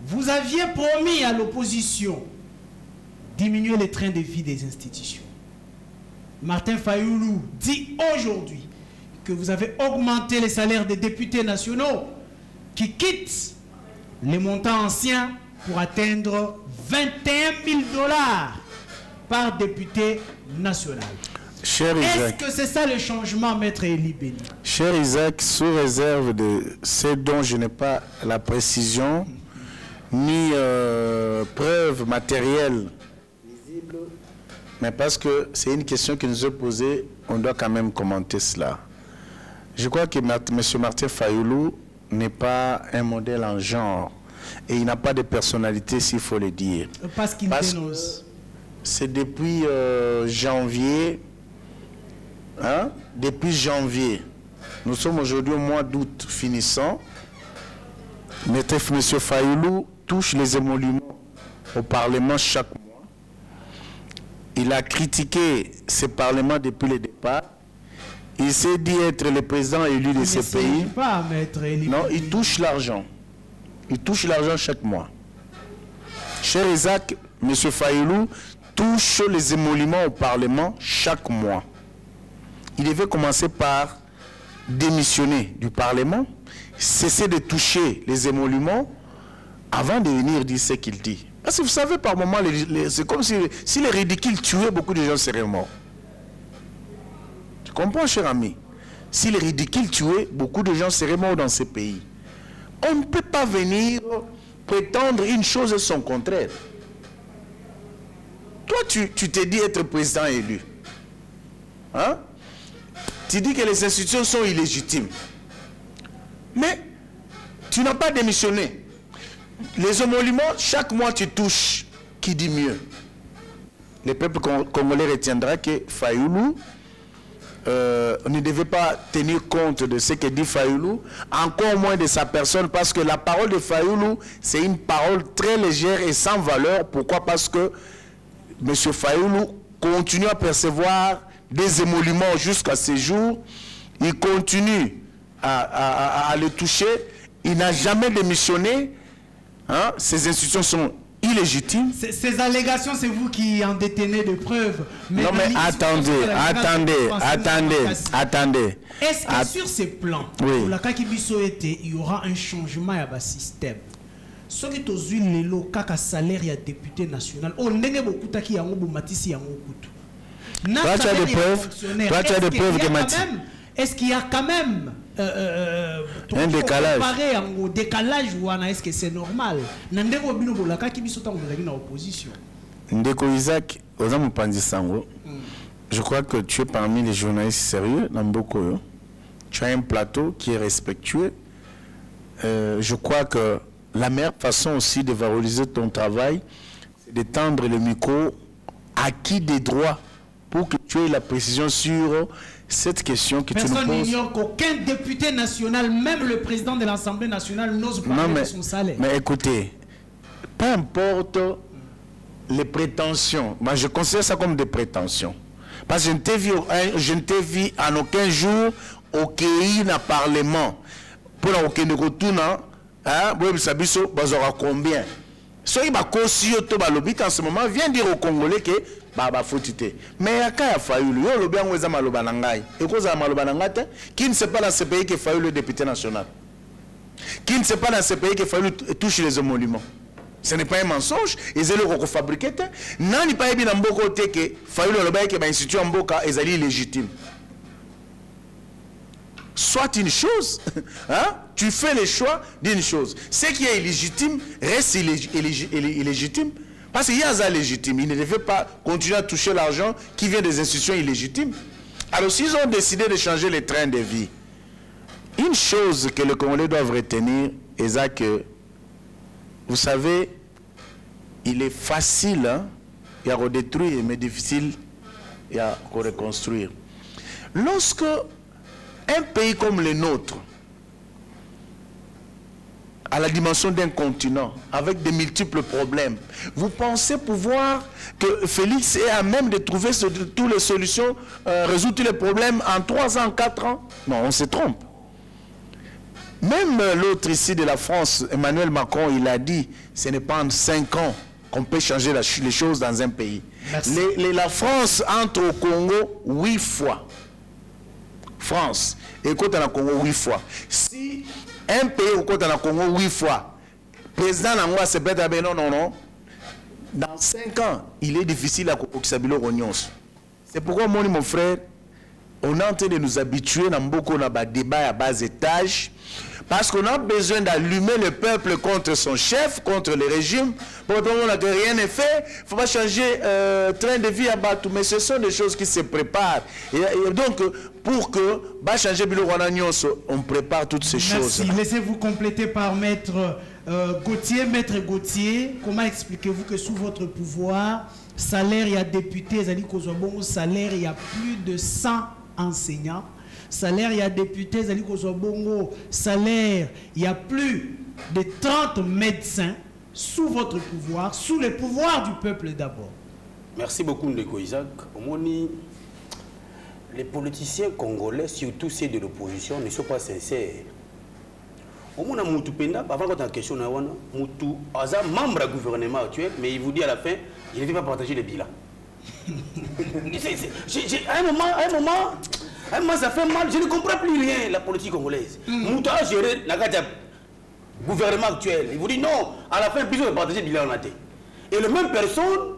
Vous aviez promis à l'opposition diminuer les trains de vie des institutions. Martin Fayoulou dit aujourd'hui que vous avez augmenté les salaires des députés nationaux qui quittent les montants anciens pour atteindre 21 000 $ par député national. Est-ce que c'est ça le changement, Maître Eli Beni? Cher Isaac, sous réserve de ce dont je n'ai pas la précision, ni preuve matérielle, mais parce que c'est une question qui nous est posée, on doit quand même commenter cela. Je crois que M. Martin Fayoulou n'est pas un modèle en genre et il n'a pas de personnalité, s'il faut le dire. Parce qu'il dénonce. C'est depuis janvier, hein? Depuis janvier, nous sommes aujourd'hui au mois d'août finissant. M. Fayoulou touche les émoluments au Parlement chaque mois. Il a critiqué ce Parlement depuis le départ. Il s'est dit être le président élu de ce pays. Non, il touche l'argent. Il touche l'argent chaque mois. Cher Isaac, M. Fayoulou touche les émoluments au Parlement chaque mois. Il devait commencer par démissionner du Parlement, cesser de toucher les émoluments avant de venir dire ce qu'il dit. Parce que vous savez, par moments, c'est comme si les ridicules tuaient, beaucoup de gens seraient morts. Tu comprends, cher ami? Si les ridicules tuaient, beaucoup de gens seraient morts dans ce pays. On ne peut pas venir prétendre une chose et son contraire. Toi, tu t'es dit être président élu. Hein? Tu dis que les institutions sont illégitimes. Mais tu n'as pas démissionné. Les émoluments, chaque mois tu touches. Qui dit mieux? Le peuple congolais retiendra que Fayoulou ne devait pas tenir compte de ce que dit Fayoulou, encore moins de sa personne, parce que la parole de Fayoulou, c'est une parole très légère et sans valeur. Pourquoi? Parce que M. Fayoulou continue à percevoir des émoluments jusqu'à ce jour. Il continue à le toucher. Il n'a jamais démissionné. Hein? Ces institutions sont illégitimes. Ces allégations, c'est vous qui en détenez de preuves. Mais non, mais attendez. Est-ce que sur ces plans, pour la Kakibiso était, il y aura un changement à bas système? Ce qui est aux huiles, les lots, kaka salaire, il y a député national. On n'est pas beaucoup qui a un peu matissé à un couteau. Toi, tu as des preuves. Toi, tu as des preuves que Matisse. Est-ce qu'il y a quand même un décalage? Un décalage ou est-ce que c'est normal? Ndeko Isaac, je crois que tu es parmi les journalistes sérieux, Namboko. Tu as un plateau qui est respectueux. Je crois que la meilleure façon aussi de valoriser ton travail, c'est de tendre le micro à qui des droits pour que tu aies la précision sur cette question que tu nous poses. Personne n'ignore qu'aucun député national, même le président de l'Assemblée nationale, n'ose parler de son salaire. Mais écoutez, peu importe les prétentions, moi je considère ça comme des prétentions. Parce que je ne t'ai vu en aucun jour au pays dans le Parlement. Pour aucun de retour, vous savez combien. Ceux qui ont en ce moment viennent dire aux Congolais que mais il y a un Fayoulou, qui ne sait pas dans ce pays que Fayoulou est député national. Qui ne sait pas dans ce pays que Fayoulou touche les émoluments. Ce n'est pas un mensonge. Ils ont le fabriqué. Non, il pas bien dans beaucoup de que Fayoulou est institué en Boka est illégitime. Soit une chose, hein? Tu fais le choix d'une chose. Ce qui est illégitime reste illégitime. Parce qu'il y a ça légitime. Il ne devait pas continuer à toucher l'argent qui vient des institutions illégitimes. Alors s'ils ont décidé de changer les trains de vie, une chose que les Congolais doivent retenir est ça que, vous savez, il est facile, hein, il y a redétruire, mais difficile, il y a reconstruire. Lorsque un pays comme le nôtre, à la dimension d'un continent, avec de multiples problèmes, vous pensez pouvoir que Félix est à même de trouver toutes les solutions, résoudre tous les problèmes en 3 ans, 4 ans? Non, on se trompe. Même l'autre ici de la France, Emmanuel Macron, il a dit, ce n'est pas en 5 ans qu'on peut changer les choses dans un pays. La France entre au Congo 8 fois. France, écoute au Congo 8 fois. Si un pays au Congo 8 fois, président Nangwa se pète à non. Dans 5 ans, il est difficile à Sabilo Ronyons. C'est pourquoi, mon frère, on est en train de nous habituer dans beaucoup de débats à bas étage. Parce qu'on a besoin d'allumer le peuple contre son chef, contre le régime. Pour le moment, rien n'est fait. Il ne faut pas changer train de vie à Batou. Mais ce sont des choses qui se préparent. Et donc, pour que changer Bilo Rwanagnos, on prépare toutes ces choses. Merci. Laissez-vous compléter par Maître Gauthier. Maître Gauthier, comment expliquez-vous que sous votre pouvoir, salaire, il y a député, salaire, il y a plus de 100 enseignants. Salaire, il y a député, salaire, il y a plus de 30 médecins sous votre pouvoir, sous le pouvoir du peuple d'abord. Merci beaucoup, Ndeko Isaac. Les politiciens congolais, surtout ceux de l'opposition, ne sont pas sincères. Au moins, Moutou Penda, avant qu'on ait une question, Moutou, membre du gouvernement actuel, mais il vous dit à la fin, il ne veut pas partager les bilans. À un moment, ça fait mal. Je ne comprends plus rien, la politique congolaise. Moutou a géré le gouvernement actuel. Il vous dit non, à la fin, plus on va partager le bilan. Et la même personne,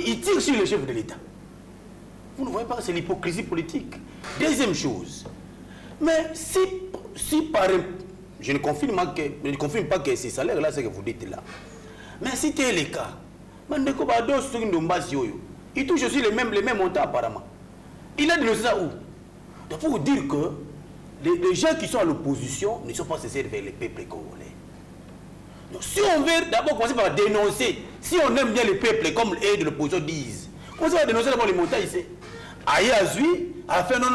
il tire sur le chef de l'État. Vous ne voyez pas, c'est l'hypocrisie politique. Deuxième chose, mais si par je ne confirme pas que ces salaires-là, c'est que vous dites là. Mais si tel est le cas, il touche aussi les mêmes montants apparemment. Il a dénoncé ça où? Donc pour vous dire que les gens qui sont à l'opposition ne sont pas censés vers les peuples congolais. Donc si on veut d'abord commencer par dénoncer, si on aime bien les peuples comme les de l'opposition disent, on va dénoncer d'abord les montants ici. Aïe Azui a fait non,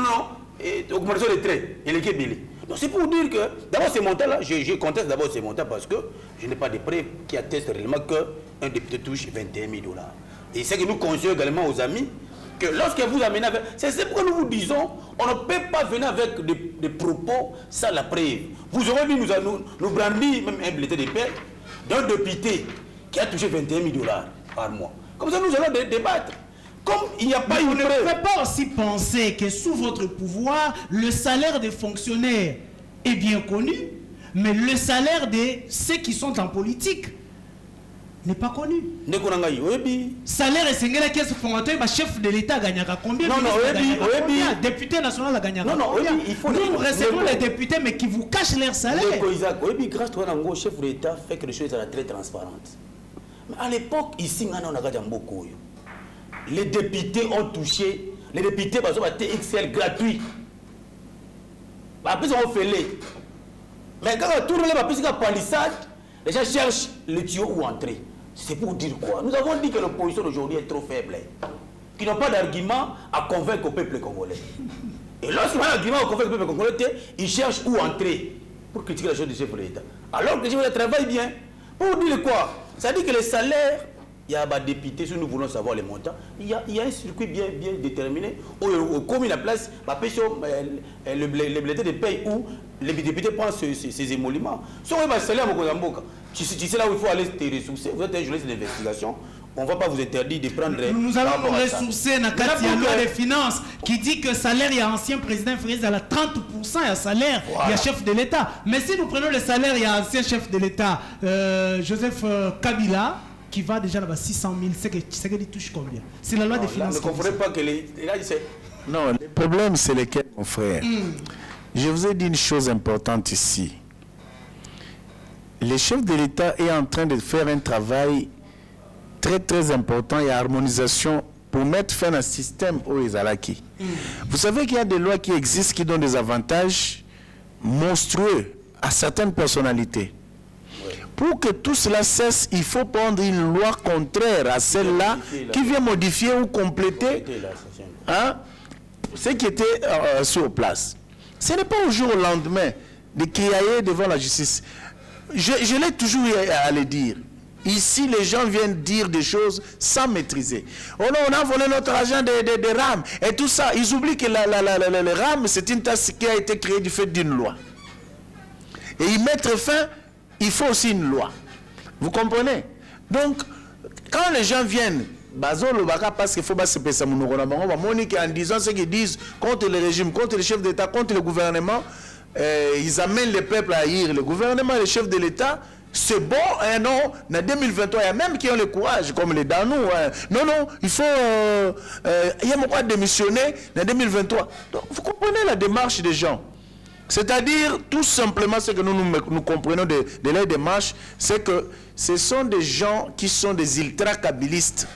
augmentation des traits, et les Kébélé. Donc c'est pour vous dire que d'abord ces montants-là, je conteste d'abord ces montants parce que je n'ai pas de preuves qui attestent réellement qu'un député touche 21 000 $. Et c'est que nous conseillons également aux amis que lorsque vous amenez avec... C'est pourquoi nous vous disons, on ne peut pas venir avec des propos sans la preuve. Vous aurez vu nous brandir même un bulletin de paie d'un député qui a touché 21 000 $ par mois. Comme ça, nous allons débattre. Comme il n'y a pas une preuve. Vous ne pouvez pas aussi penser que sous votre pouvoir, le salaire des fonctionnaires est bien connu, mais le salaire de ceux qui sont en politique n'est pas connu. Salaire et Sengela qui est ce fondateur, chef de l'État gagne combien? Non, député national a gagné combien? Nous recevons les députés, mais qui vous cachent leur salaire. Grâce à un chef de l'État fait que les choses sont très transparentes. Mais à l'époque, ici, on a gagné beaucoup. Les députés ont touché, les députés ont été TXL gratuit. Après, ils ont fait les. Mais quand on tourne les palissade, les gens cherchent le tuyau où entrer. C'est pour dire quoi? Nous avons dit que l'opposition d'aujourd'hui est trop faible. Qu'ils n'ont pas d'argument à convaincre au peuple congolais. Et lorsqu'ils ont un argument à convaincre au peuple congolais, ils cherchent où entrer pour critiquer la chose du chef de l'État. Alors que le chef de l'État travaille bien. Pour dire quoi? Ça dit que les salaires, il y a des députés, si nous voulons savoir les montants, il y a un circuit bien déterminé. Comme il y a place, les bulletins de paye où les députés prennent ces émoluments. Si on va salaire à tu sais là où il faut aller te ressourcer, vous êtes un journaliste d'investigation, on ne va pas vous interdire de prendre... Nous allons nous ressourcer dans la loi des finances qui dit que salaire, il y a ancien président Félix, il y a 30%, il y a salaire, il y a chef de l'État. Mais si nous prenons le salaire, il y a ancien chef de l'État, Joseph Kabila, qui va déjà là-bas 600 000, c'est qu'il touche combien? C'est la loi des finances. Ne comprenez pas que les... Non, le problème, c'est lesquels, mon frère. Je vous ai dit une chose importante ici. Le chef de l'État est en train de faire un travail très important et harmonisation pour mettre fin à un système au Ezalaki. Vous savez qu'il y a des lois qui existent qui donnent des avantages monstrueux à certaines personnalités. Pour que tout cela cesse, il faut prendre une loi contraire à celle-là qui vient modifier ou compléter hein, ce qui était sur place. Ce n'est pas au jour au lendemain de crier devant la justice. Je l'ai toujours à le dire. Ici, les gens viennent dire des choses sans maîtriser. Oh non, on a volé notre argent des rames et tout ça. Ils oublient que les rames, c'est une taxe qui a été créée du fait d'une loi. Et y mettre fin, il faut aussi une loi. Vous comprenez? Donc, quand les gens viennent, parce qu'il faut se passer en disant ce qu'ils disent contre le régime, contre les chefs d'État, contre le gouvernement, ils amènent le peuple à haïr le gouvernement et les chefs de l'État. C'est bon, hein, non, en 2023, il y a même qui ont le courage, comme les Danou. Hein. Non, non, il faut il y a quoi démissionner en 2023. Donc, vous comprenez la démarche des gens. C'est-à-dire, tout simplement, ce que nous comprenons de leur démarche, c'est que ce sont des gens qui sont des ultra-kabylistes.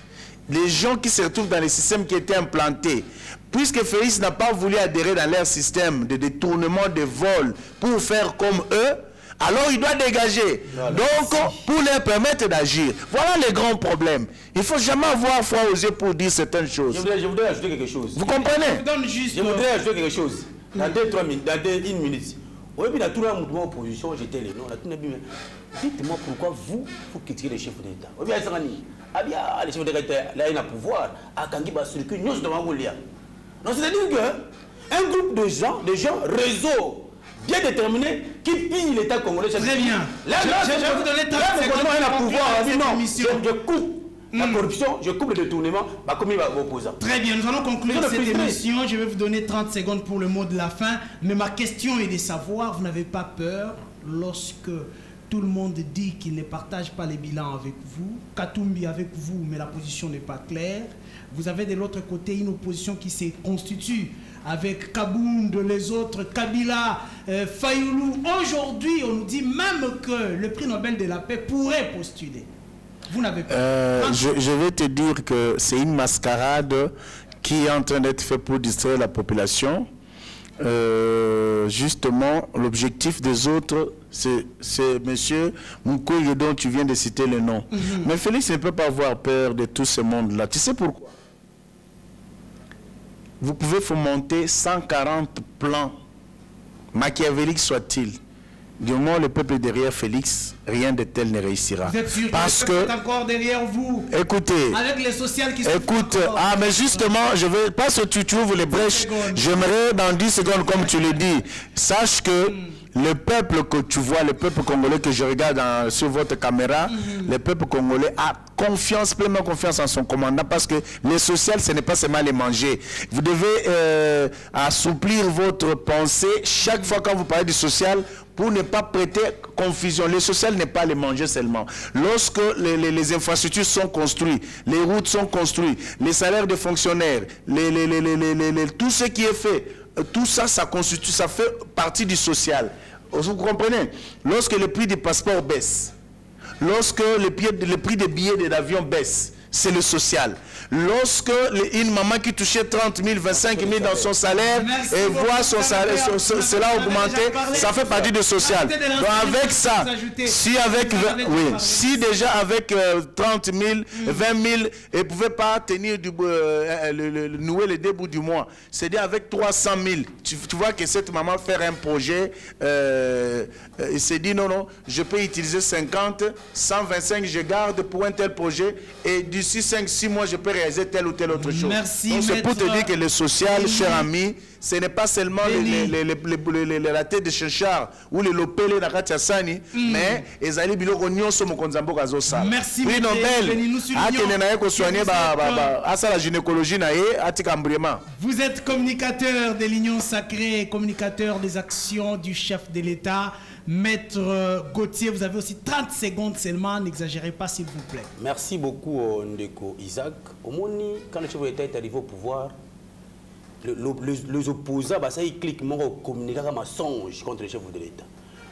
Les gens qui se retrouvent dans les systèmes qui étaient implantés. Puisque Félix n'a pas voulu adhérer dans leur système de détournement, de vol, pour faire comme eux, alors il doit dégager. Voilà. Donc, pour leur permettre d'agir. Voilà les grands problèmes. Il ne faut jamais avoir foi aux yeux pour dire certaines choses. Je voudrais ajouter quelque chose. Vous comprenez? Je voudrais ajouter quelque chose. Dans 2-3 minutes, dans 1 minute. Oui, puis dans tout le mouvement opposition, j'étais les noms. Dites-moi pourquoi vous critiquez les chefs d'État. Oui, bien, les chefs d'État, là, il y a un pouvoir. À Kangi, non, c'est-à-dire qu'un groupe de gens, réseau, bien déterminé, qui pille l'État congolais. Très bien. Là, je vais vous donner 30 secondes. Je coupe la corruption, je coupe le détournement, comme il va opposant. Très bien, nous allons conclure cette émission. Je vais vous donner 30 secondes pour le mot de la fin. Mais ma question est de savoir, vous n'avez pas peur lorsque tout le monde dit qu'il ne partage pas les bilans avec vous, Katumbi avec vous, mais la position n'est pas claire. Vous avez de l'autre côté une opposition qui se constitue avec Kabound, les autres, Kabila, Fayoulou. Aujourd'hui, on nous dit même que le prix Nobel de la paix pourrait postuler. Vous n'avez pas. Je vais te dire que c'est une mascarade qui est en train d'être faite pour distraire la population. Justement, l'objectif des autres, c'est M. Mukwege dont tu viens de citer le nom. Mais Félix ne peut pas avoir peur de tout ce monde-là. Tu sais pourquoi? Vous pouvez fomenter 140 plans, machiavéliques soient-ils. Du moment où le peuple est derrière Félix, rien de tel ne réussira. Vous êtes sûr parce que c'est encore derrière vous? Écoutez, avec les sociales qui écoute, mais justement, je veux pas que tu ouvres les brèches. J'aimerais dans 10 secondes, comme tu le dis, sache que le peuple que tu vois, le peuple congolais que je regarde sur votre caméra, le peuple congolais a confiance, pleinement confiance en son commandant, parce que les sociales, ce n'est pas seulement les manger. Vous devez assouplir votre pensée chaque fois quand vous parlez du social, pour ne pas prêter confusion. Le social n'est pas les manger seulement. Lorsque les infrastructures sont construites, les routes sont construites, les salaires des fonctionnaires, tout ce qui est fait, tout ça, ça constitue, ça fait partie du social. Vous comprenez? Lorsque le prix des passeports baisse, lorsque le prix des billets d'avion baisse, c'est le social. Lorsque une maman qui touchait 30 000, 25 000 dans son salaire et voit son salaire, cela augmenter, ça fait partie du social. Donc avec ça, si déjà avec 30 000, 20 000, elle ne pouvait pas tenir nouer les deux bouts du mois, c'est-à-dire avec 300 000, tu vois que cette maman fait un projet, il s'est dit non, je peux utiliser 50, 125, je garde pour un tel projet et d'ici 5-6 mois, je peux réaliser telle ou telle autre chose. Merci. Donc c'est pour te dire que le social, cher ami, ce n'est pas seulement la tête de Chéchard ou le lopele na kati ya sani, mais ezali biloko nyonso mokonzi mboka azosala. Merci. Prix Nobel akende na ye ko soigner asala gynécologie na ye atika mbriema. Vous êtes communicateur de l'Union sacrée, communicateur des actions du chef de l'État. Maître Gauthier, vous avez aussi 30 secondes seulement, n'exagérez pas s'il vous plaît. Merci beaucoup Ndeko Isaac. Au Moni, quand le chef de l'État est arrivé au pouvoir, les opposants, ça ils cliquent communiquer comme un mensonge contre le chef de l'État.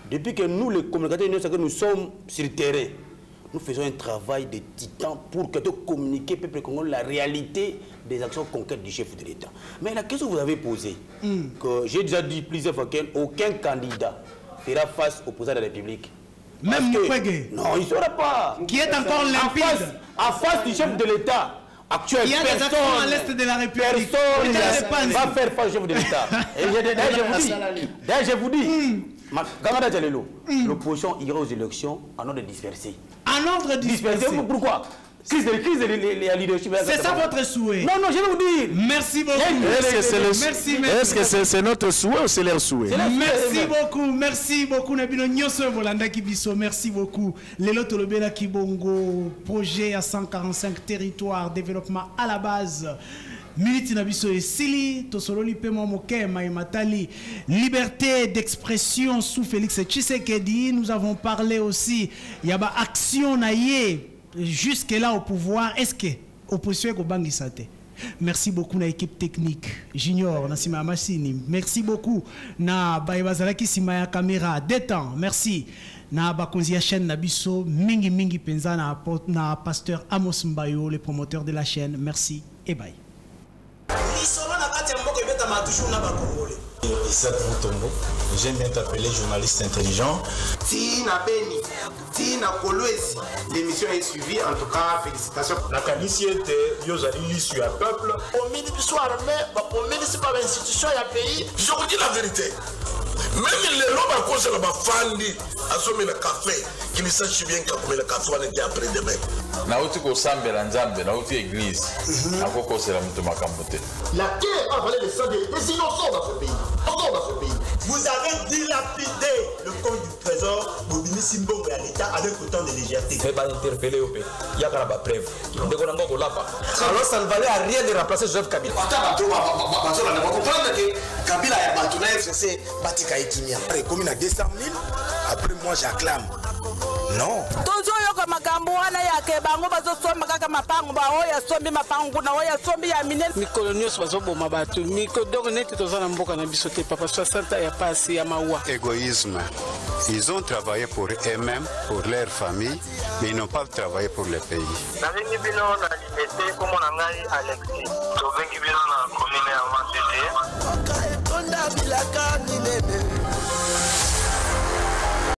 Depuis que nous, les communicateurs, nous sommes sur le terrain, nous faisons un travail de titan pour que communiquer au peuple congolais la réalité des actions concrètes du chef de l'État. Mais la question que vous avez posée, que j'ai déjà dit plusieurs fois qu'aucun candidat fera face au président de la République. Même Mukwege. Non, il ne sera pas. Qui est encore limpide. En face du chef de l'État actuel. Il y a des actions à l'est de la République. Personne ne va faire face au chef de l'État. Et d'ailleurs, je vous dis, l'opposition ira aux élections en ordre dispersé. En ordre dispersé. Pourquoi? Crise de leadership. C'est ça votre souhait? Non, je vais vous dire. Merci beaucoup. Est-ce que c'est notre souhait ou c'est leur souhait? Merci beaucoup. Nabino Nyoso Volanda Kibiso, merci beaucoup. Lelo Tolobela Kibongo, projet à 145 territoires, développement à la base. Militi Nabiso et Sili, Tosololi Pemo Moke, Maïmatali, liberté d'expression sous Félix Tshisekedi. Nous avons parlé aussi, il y a action naïe. Jusque-là au pouvoir, est-ce que l'opposition est au Bangisate? Merci beaucoup à l'équipe technique. Junior, Nassima Massini. Merci beaucoup na Baïbazalaki Simaya Caméra. Détend, merci. Na Bakonzia chaîne Nabiso, Mingi Penza na pasteur Amos Mbayo, le promoteur de la chaîne. Merci et bye. Issa Tombo, j'aime bien t'appeler journaliste intelligent. Tina Beni, Tina Kolwezi, l'émission est suivie, en tout cas, félicitations. La caniciété, Yozali l'issue à peuple. Au ministre armé, au ministre par l'institution et à pays. Je vous dis la vérité. Même les lobes à cause de la fandi, à sommer le café, qui ne sache bien que le café on était après demain. Nauti ko sambe la nzambe, nauti église. Akoko c'est la mutuma kambote. La guerre a volé le sang des innocents dans ce pays. Encore dans ce pays. Vous avez dilapidé le compte du trésor Bobini Simbo et à l'État avec autant de légèreté. Mais pas interpellé au pays. Il y a pas preuve. Alors ça ne valait à rien de remplacer Joseph Kabila. On va comprendre que Kabila a battu la FCC, Batika et Kimia. Après, comme il a 200 000, après moi j'acclame. Non. Tozoyoka makambo wana yake bango bazosomba kaka mapango ba oya sombi mapango na oya sombi ya minene mikolo nyonso bazoboma bato mikodoko neti tozana mboka na biso te papa 60 ya pasi ya mawa. Égoïsme. Ils ont travaillé pour eux-mêmes, pour leur famille, mais ils n'ont pas travaillé pour le pays. Navengi bino na limete komo na ngai Alexis. Tovengi bino na commune ya Masete.